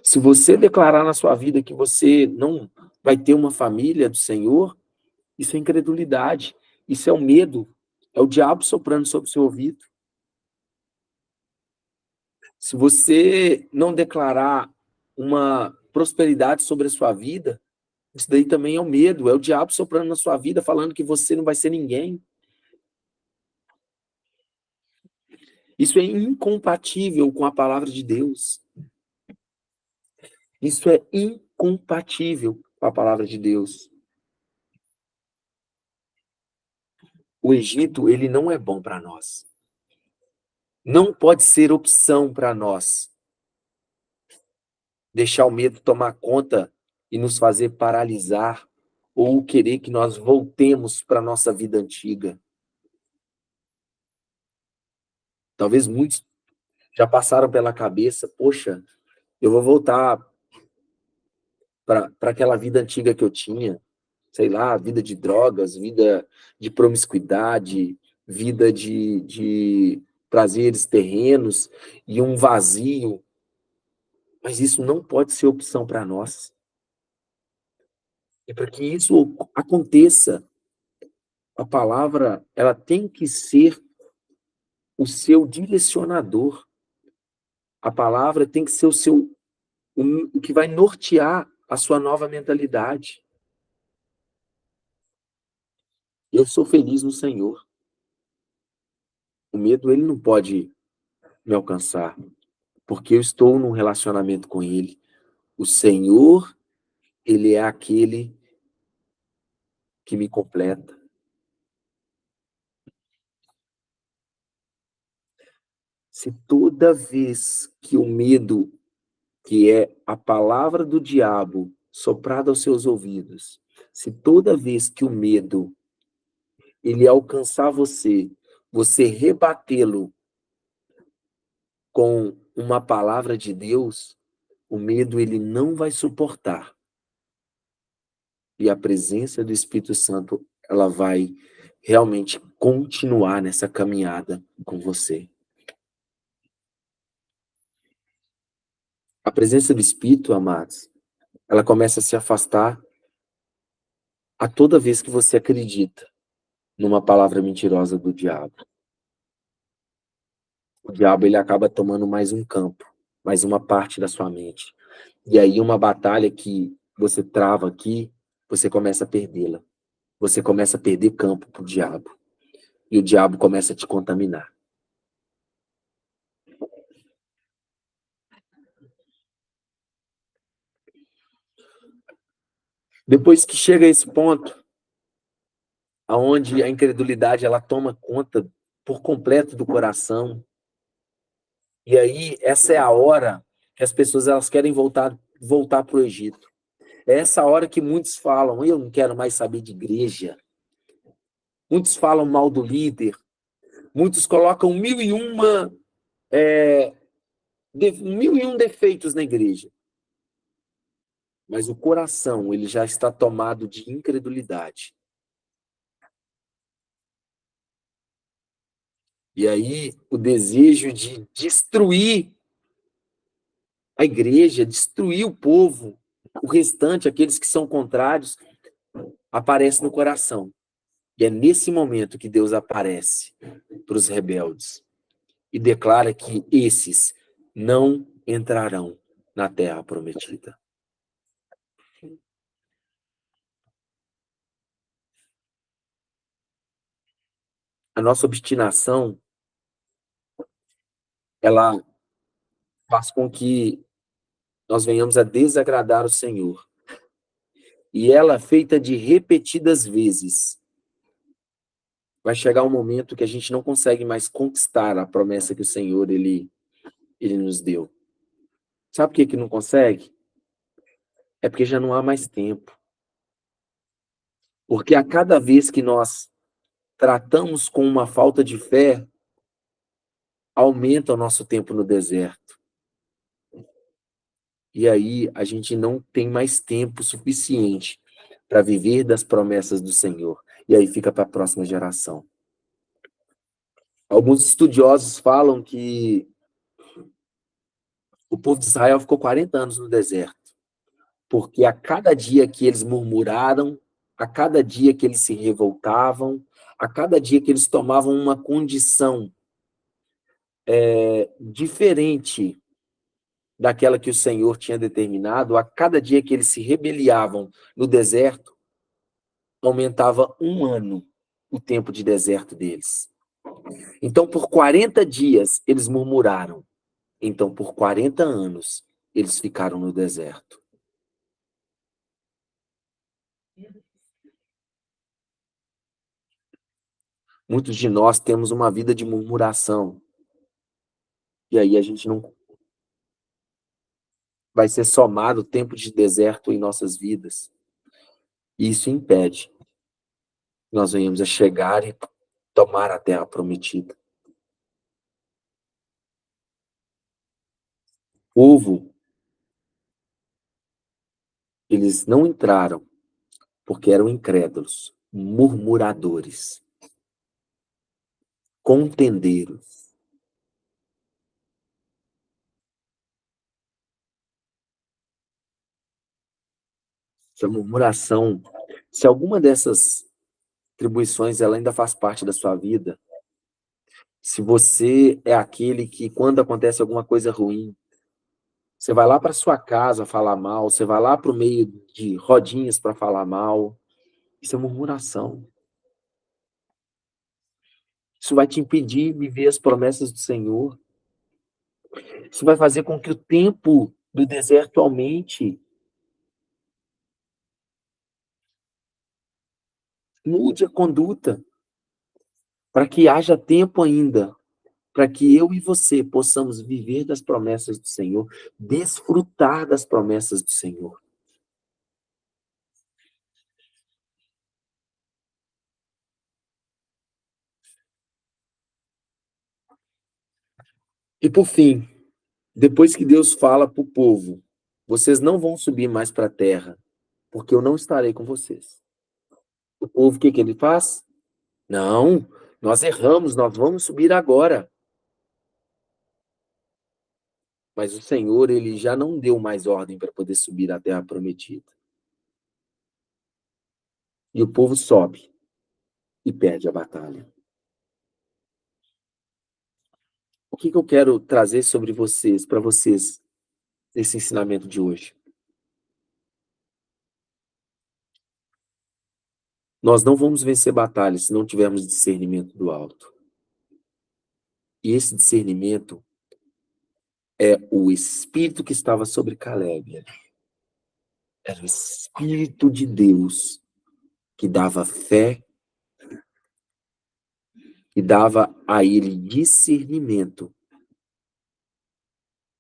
Se você declarar na sua vida que você não vai ter uma família do Senhor, isso é incredulidade, isso é o medo, é o diabo soprando sobre o seu ouvido. Se você não declarar uma prosperidade sobre a sua vida, isso daí também é o medo, é o diabo soprando na sua vida, falando que você não vai ser ninguém. Isso é incompatível com a palavra de Deus. Isso é incompatível com a palavra de Deus. O Egito, ele não é bom para nós. Não pode ser opção para nós deixar o medo tomar conta e nos fazer paralisar ou querer que nós voltemos para a nossa vida antiga. Talvez muitos já passaram pela cabeça, poxa, eu vou voltar para aquela vida antiga que eu tinha, sei lá, vida de drogas, vida de promiscuidade, vida de prazeres terrenos e um vazio. Mas isso não pode ser opção para nós. E para que isso aconteça, a palavra ela tem que ser o seu direcionador. A palavra tem que ser o que vai nortear a sua nova mentalidade. Eu sou feliz no Senhor. O medo ele não pode me alcançar, porque eu estou num relacionamento com Ele. O Senhor, Ele é aquele que me completa. Se toda vez que o medo, que é a palavra do diabo soprada aos seus ouvidos, se toda vez que o medo ele alcançar você, você rebatê-lo com uma palavra de Deus, o medo ele não vai suportar. E a presença do Espírito Santo, ela vai realmente continuar nessa caminhada com você. A presença do Espírito, amados, ela começa a se afastar a toda vez que você acredita numa palavra mentirosa do diabo. O diabo, ele acaba tomando mais um campo, mais uma parte da sua mente. E aí uma batalha que você trava aqui, você começa a perdê-la. Você começa a perder campo pro diabo. E o diabo começa a te contaminar. Depois que chega a esse ponto, aonde a incredulidade ela toma conta por completo do coração, e aí essa é a hora que as pessoas elas querem voltar para o Egito. É essa hora que muitos falam, eu não quero mais saber de igreja. Muitos falam mal do líder. Muitos colocam mil e um defeitos na igreja. Mas o coração, ele já está tomado de incredulidade. E aí, o desejo de destruir a igreja, destruir o povo, o restante, aqueles que são contrários, aparece no coração. E é nesse momento que Deus aparece para os rebeldes e declara que esses não entrarão na terra prometida. A nossa obstinação, ela faz com que nós venhamos a desagradar o Senhor. E ela, feita de repetidas vezes, vai chegar um momento que a gente não consegue mais conquistar a promessa que o Senhor ele nos deu. Sabe por que não consegue? É porque já não há mais tempo. Porque a cada vez que nós tratamos com uma falta de fé, aumenta o nosso tempo no deserto. E aí a gente não tem mais tempo suficiente para viver das promessas do Senhor. E aí fica para a próxima geração. Alguns estudiosos falam que o povo de Israel ficou 40 anos no deserto, porque a cada dia que eles murmuraram, a cada dia que eles se revoltavam, a cada dia que eles tomavam uma condição diferente daquela que o Senhor tinha determinado, a cada dia que eles se rebeliavam no deserto, aumentava um ano o tempo de deserto deles. Então, por 40 dias, eles murmuraram. Então, por 40 anos, eles ficaram no deserto. Muitos de nós temos uma vida de murmuração. E aí a gente não vai ser somado o tempo de deserto em nossas vidas. E isso impede que nós venhamos a chegar e tomar a terra prometida. O povo, eles não entraram porque eram incrédulos, murmuradores, contendeiros. Essa murmuração, se alguma dessas atribuições ela ainda faz parte da sua vida, se você é aquele que, quando acontece alguma coisa ruim, você vai lá para sua casa falar mal, você vai lá para o meio de rodinhas para falar mal, isso é murmuração. Isso vai te impedir de viver as promessas do Senhor. Isso vai fazer com que o tempo do deserto aumente. Mude a conduta, para que haja tempo ainda, para que eu e você possamos viver das promessas do Senhor, desfrutar das promessas do Senhor. E por fim, depois que Deus fala para o povo, vocês não vão subir mais para a terra, porque eu não estarei com vocês. O povo, o que ele faz? Não, nós erramos, nós vamos subir agora. Mas o Senhor, ele já não deu mais ordem para poder subir à terra prometida. E o povo sobe e perde a batalha. O que eu quero trazer sobre vocês, para vocês, nesse ensinamento de hoje? Nós não vamos vencer batalhas se não tivermos discernimento do alto. E esse discernimento é o espírito que estava sobre Caleb. Era o Espírito de Deus que dava fé e dava a ele discernimento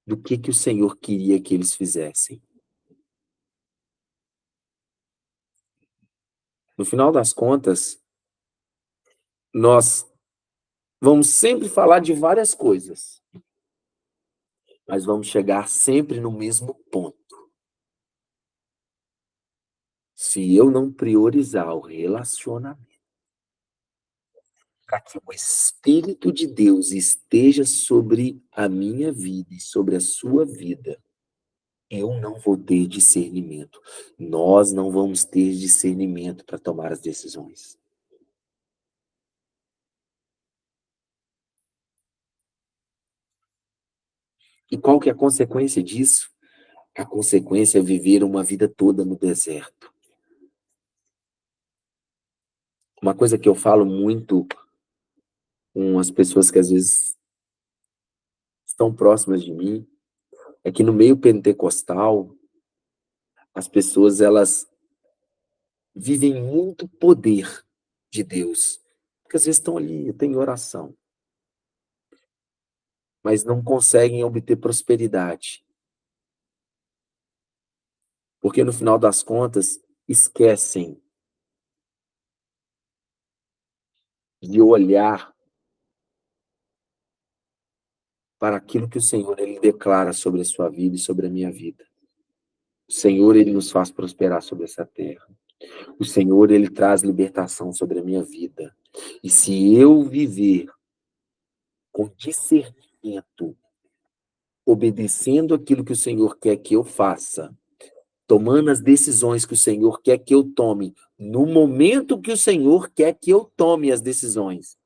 do que o Senhor queria que eles fizessem. No final das contas, nós vamos sempre falar de várias coisas, mas vamos chegar sempre no mesmo ponto. Se eu não priorizar o relacionamento, para que o Espírito de Deus esteja sobre a minha vida e sobre a sua vida, eu não vou ter discernimento. Nós não vamos ter discernimento para tomar as decisões. E qual que é a consequência disso? A consequência é viver uma vida toda no deserto. Uma coisa que eu falo muito com as pessoas que às vezes estão próximas de mim é que no meio pentecostal, as pessoas elas vivem muito poder de Deus. Porque às vezes estão ali, tem oração, mas não conseguem obter prosperidade. Porque no final das contas, esquecem de olhar para aquilo que o Senhor ele declara sobre a sua vida e sobre a minha vida. O Senhor ele nos faz prosperar sobre essa terra. O Senhor ele traz libertação sobre a minha vida. E se eu viver com discernimento, obedecendo aquilo que o Senhor quer que eu faça, tomando as decisões que o Senhor quer que eu tome, no momento que o Senhor quer que eu tome as decisões,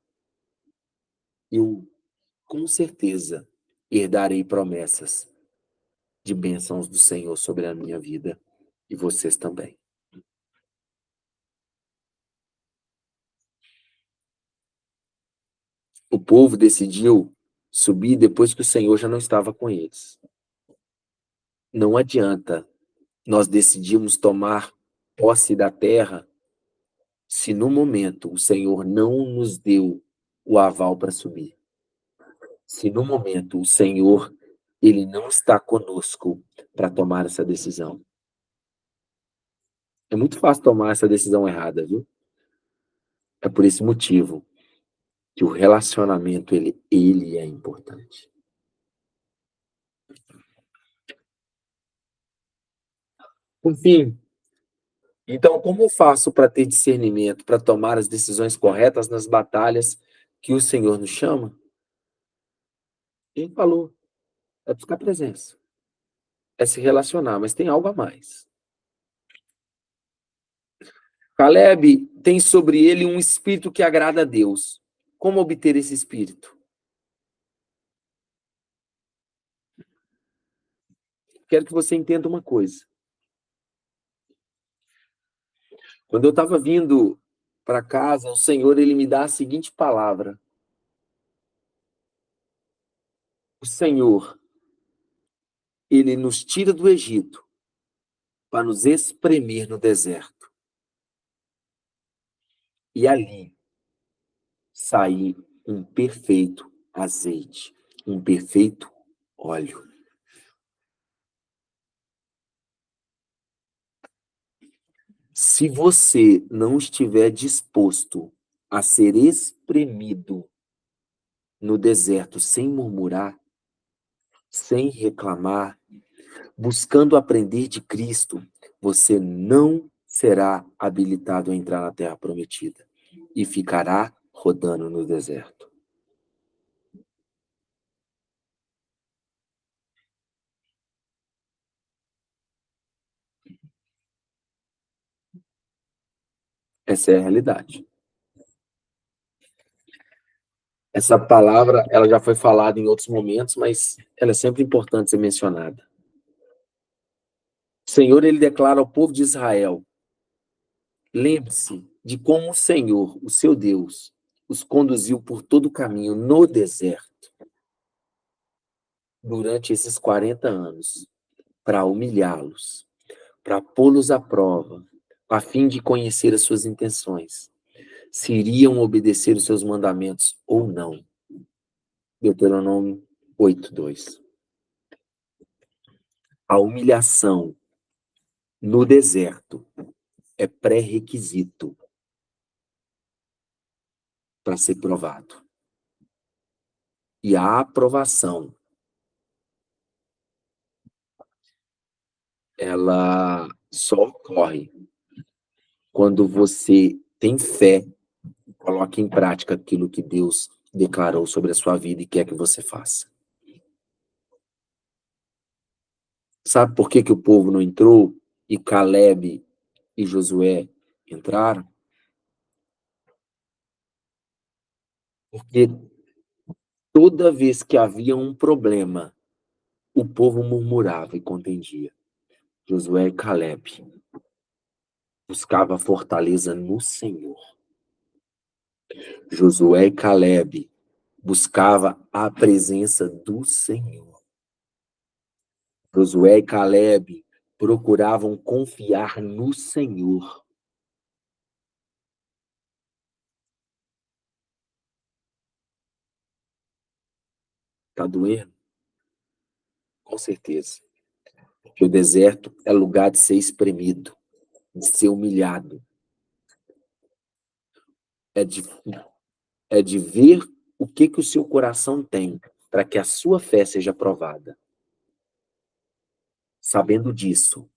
eu, com certeza, herdarei promessas de bênçãos do Senhor sobre a minha vida e vocês também. O povo decidiu subir depois que o Senhor já não estava com eles. Não adianta nós decidimos tomar posse da terra se no momento o Senhor não nos deu o aval para subir. Se no momento o Senhor ele não está conosco para tomar essa decisão. É muito fácil tomar essa decisão errada, viu? É por esse motivo que o relacionamento ele é importante. Enfim, então como eu faço para ter discernimento, para tomar as decisões corretas nas batalhas que o Senhor nos chama? Ele falou, é buscar presença, é se relacionar, mas tem algo a mais. Caleb tem sobre ele um espírito que agrada a Deus. Como obter esse espírito? Quero que você entenda uma coisa. Quando eu estava vindo para casa, o Senhor ele me dá a seguinte palavra. O Senhor, ele nos tira do Egito para nos espremer no deserto. E ali sair um perfeito azeite, um perfeito óleo. Se você não estiver disposto a ser espremido no deserto sem murmurar, sem reclamar, buscando aprender de Cristo, você não será habilitado a entrar na terra prometida e ficará rodando no deserto. Essa é a realidade. Essa palavra, ela já foi falada em outros momentos, mas ela é sempre importante ser mencionada. O Senhor, ele declara ao povo de Israel, lembre-se de como o Senhor, o seu Deus, os conduziu por todo o caminho no deserto durante esses 40 anos para humilhá-los, para pô-los à prova, a fim de conhecer as suas intenções, se iriam obedecer os seus mandamentos ou não. Deuteronômio 8:2. A humilhação no deserto é pré-requisito para ser provado. E a aprovação, ela só ocorre quando você tem fé, coloca em prática aquilo que Deus declarou sobre a sua vida e quer que você faça. Sabe por que que o povo não entrou e Caleb e Josué entraram? Porque toda vez que havia um problema, o povo murmurava e contendia. Josué e Caleb buscavam a fortaleza no Senhor. Josué e Caleb buscavam a presença do Senhor. Josué e Caleb procuravam confiar no Senhor. Tá doendo? Com certeza. Porque o deserto é lugar de ser espremido, de ser humilhado. É de, é de ver o que o seu coração tem para que a sua fé seja provada. Sabendo disso,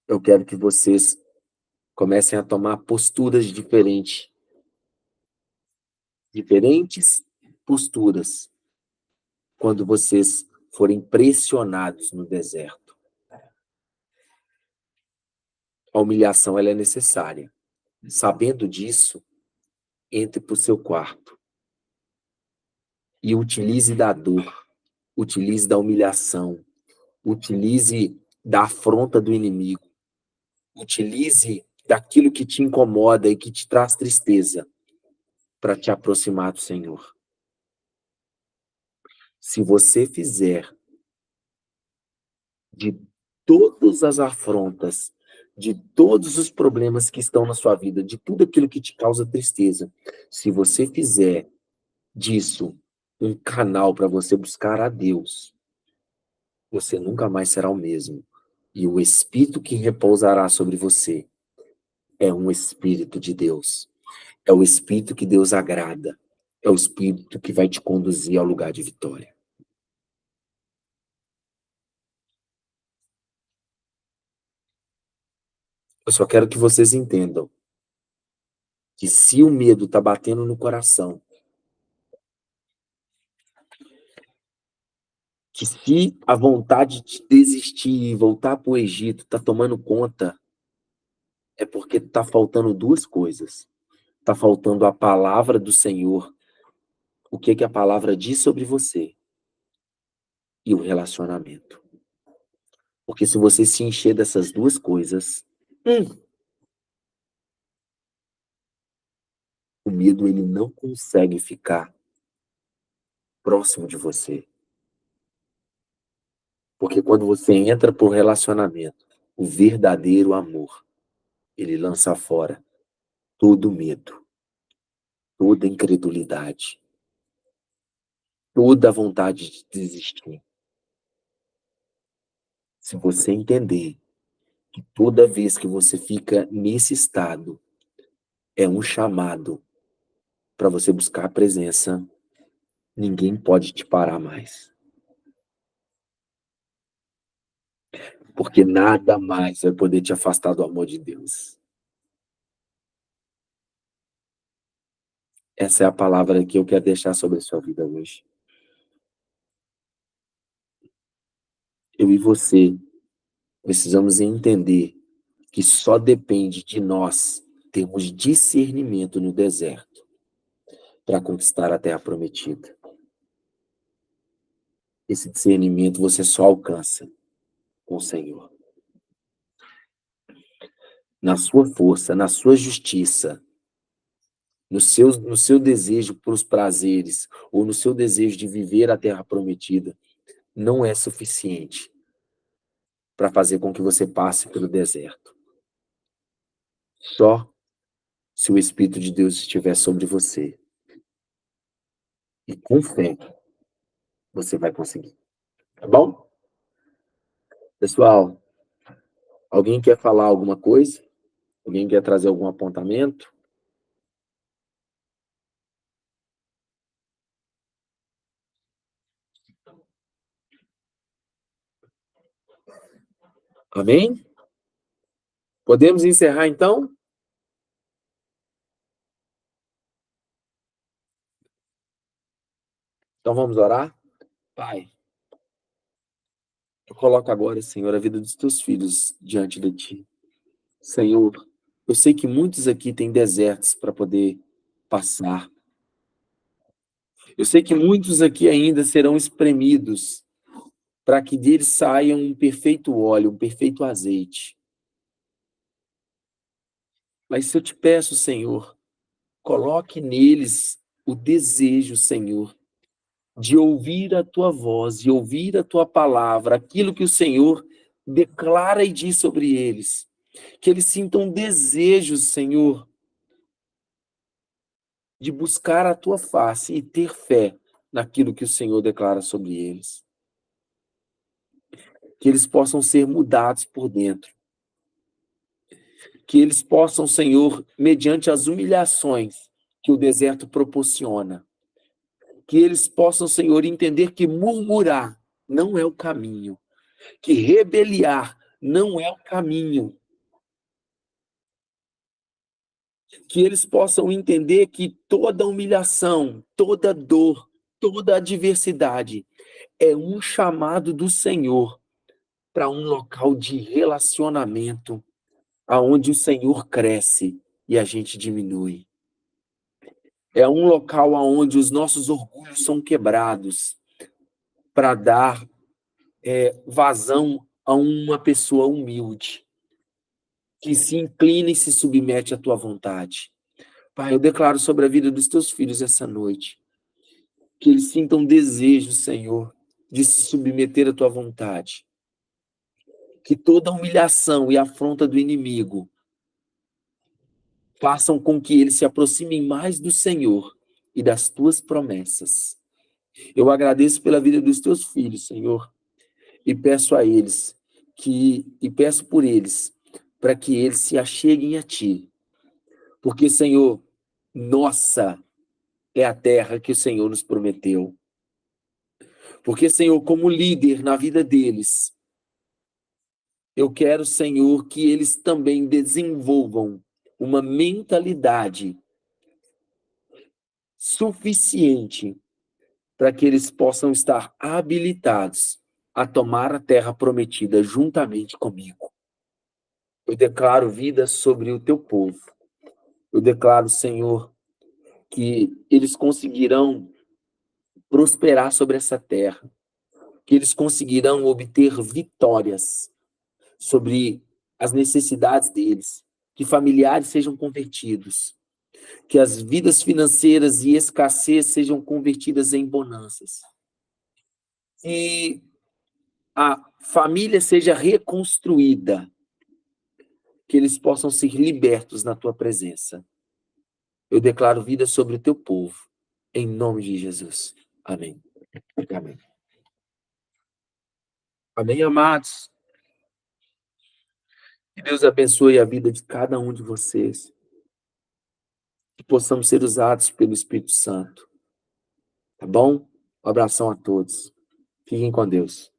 eu quero que vocês comecem a tomar posturas diferentes. Diferentes posturas quando vocês forem pressionados no deserto. A humilhação ela é necessária. Sabendo disso, entre para o seu quarto e utilize da dor, utilize da humilhação, utilize da afronta do inimigo, utilize daquilo que te incomoda e que te traz tristeza para te aproximar do Senhor. Se você fizer de todas as afrontas, de todos os problemas que estão na sua vida, de tudo aquilo que te causa tristeza, se você fizer disso um canal para você buscar a Deus, você nunca mais será o mesmo. E o Espírito que repousará sobre você é um Espírito de Deus. É o Espírito que Deus agrada. É o Espírito que vai te conduzir ao lugar de vitória. Eu só quero que vocês entendam que se o medo está batendo no coração, que se a vontade de desistir e voltar para o Egito está tomando conta, é porque está faltando duas coisas. Está faltando a palavra do Senhor, o que a palavra diz sobre você, e o relacionamento. Porque se você se encher dessas duas coisas, o medo ele não consegue ficar próximo de você. Porque quando você entra por relacionamento, o verdadeiro amor, ele lança fora todo medo, toda incredulidade, toda vontade de desistir. Se você entender que toda vez que você fica nesse estado, é um chamado para você buscar a presença, ninguém pode te parar mais. Porque nada mais vai poder te afastar do amor de Deus. Essa é a palavra que eu quero deixar sobre a sua vida hoje. Eu e você precisamos entender que só depende de nós termos discernimento no deserto para conquistar a terra prometida. Esse discernimento você só alcança com o Senhor. Na sua força, na sua justiça, no seu desejo para os prazeres, ou no seu desejo de viver a terra prometida, não é suficiente. para fazer com que você passe pelo deserto. Só se o Espírito de Deus estiver sobre você. E com fé, você vai conseguir. Tá bom? Pessoal, alguém quer falar alguma coisa? Alguém quer trazer algum apontamento? Amém? Podemos encerrar então? Então vamos orar? Pai, eu coloco agora, Senhor, a vida dos teus filhos diante de ti. Senhor, eu sei que muitos aqui têm desertos para poder passar. Eu sei que muitos aqui ainda serão espremidos para que deles saia um perfeito óleo, um perfeito azeite. Mas se eu te peço, Senhor, coloque neles o desejo, Senhor, de ouvir a tua voz, de ouvir a tua palavra, aquilo que o Senhor declara e diz sobre eles. Que eles sintam desejos, Senhor, de buscar a tua face e ter fé naquilo que o Senhor declara sobre eles. Que eles possam ser mudados por dentro. Que eles possam, Senhor, mediante as humilhações que o deserto proporciona, que eles possam, Senhor, entender que murmurar não é o caminho, que rebeliar não é o caminho, que eles possam entender que toda humilhação, toda dor, toda adversidade é um chamado do Senhor para um local de relacionamento, aonde o Senhor cresce e a gente diminui. É um local aonde os nossos orgulhos são quebrados para dar vazão a uma pessoa humilde, que se inclina e se submete à tua vontade. Pai, eu declaro sobre a vida dos teus filhos essa noite, que eles sintam desejo, Senhor, de se submeter à tua vontade. Que toda humilhação e afronta do inimigo façam com que eles se aproximem mais do Senhor e das tuas promessas. Eu agradeço pela vida dos teus filhos, Senhor, e peço a eles e peço por eles para que eles se acheguem a ti. Porque, Senhor, nossa é a terra que o Senhor nos prometeu. Porque, Senhor, como líder na vida deles, eu quero, Senhor, que eles também desenvolvam uma mentalidade suficiente para que eles possam estar habilitados a tomar a terra prometida juntamente comigo. Eu declaro vida sobre o teu povo. Eu declaro, Senhor, que eles conseguirão prosperar sobre essa terra, que eles conseguirão obter vitórias sobre as necessidades deles, que familiares sejam convertidos, que as vidas financeiras e escassez sejam convertidas em bonanças, que a família seja reconstruída, que eles possam ser libertos na tua presença. Eu declaro vida sobre o teu povo, em nome de Jesus. Amém. Amém. Amém, amados. Que Deus abençoe a vida de cada um de vocês. Que possamos ser usados pelo Espírito Santo. Tá bom? Um abração a todos. Fiquem com Deus.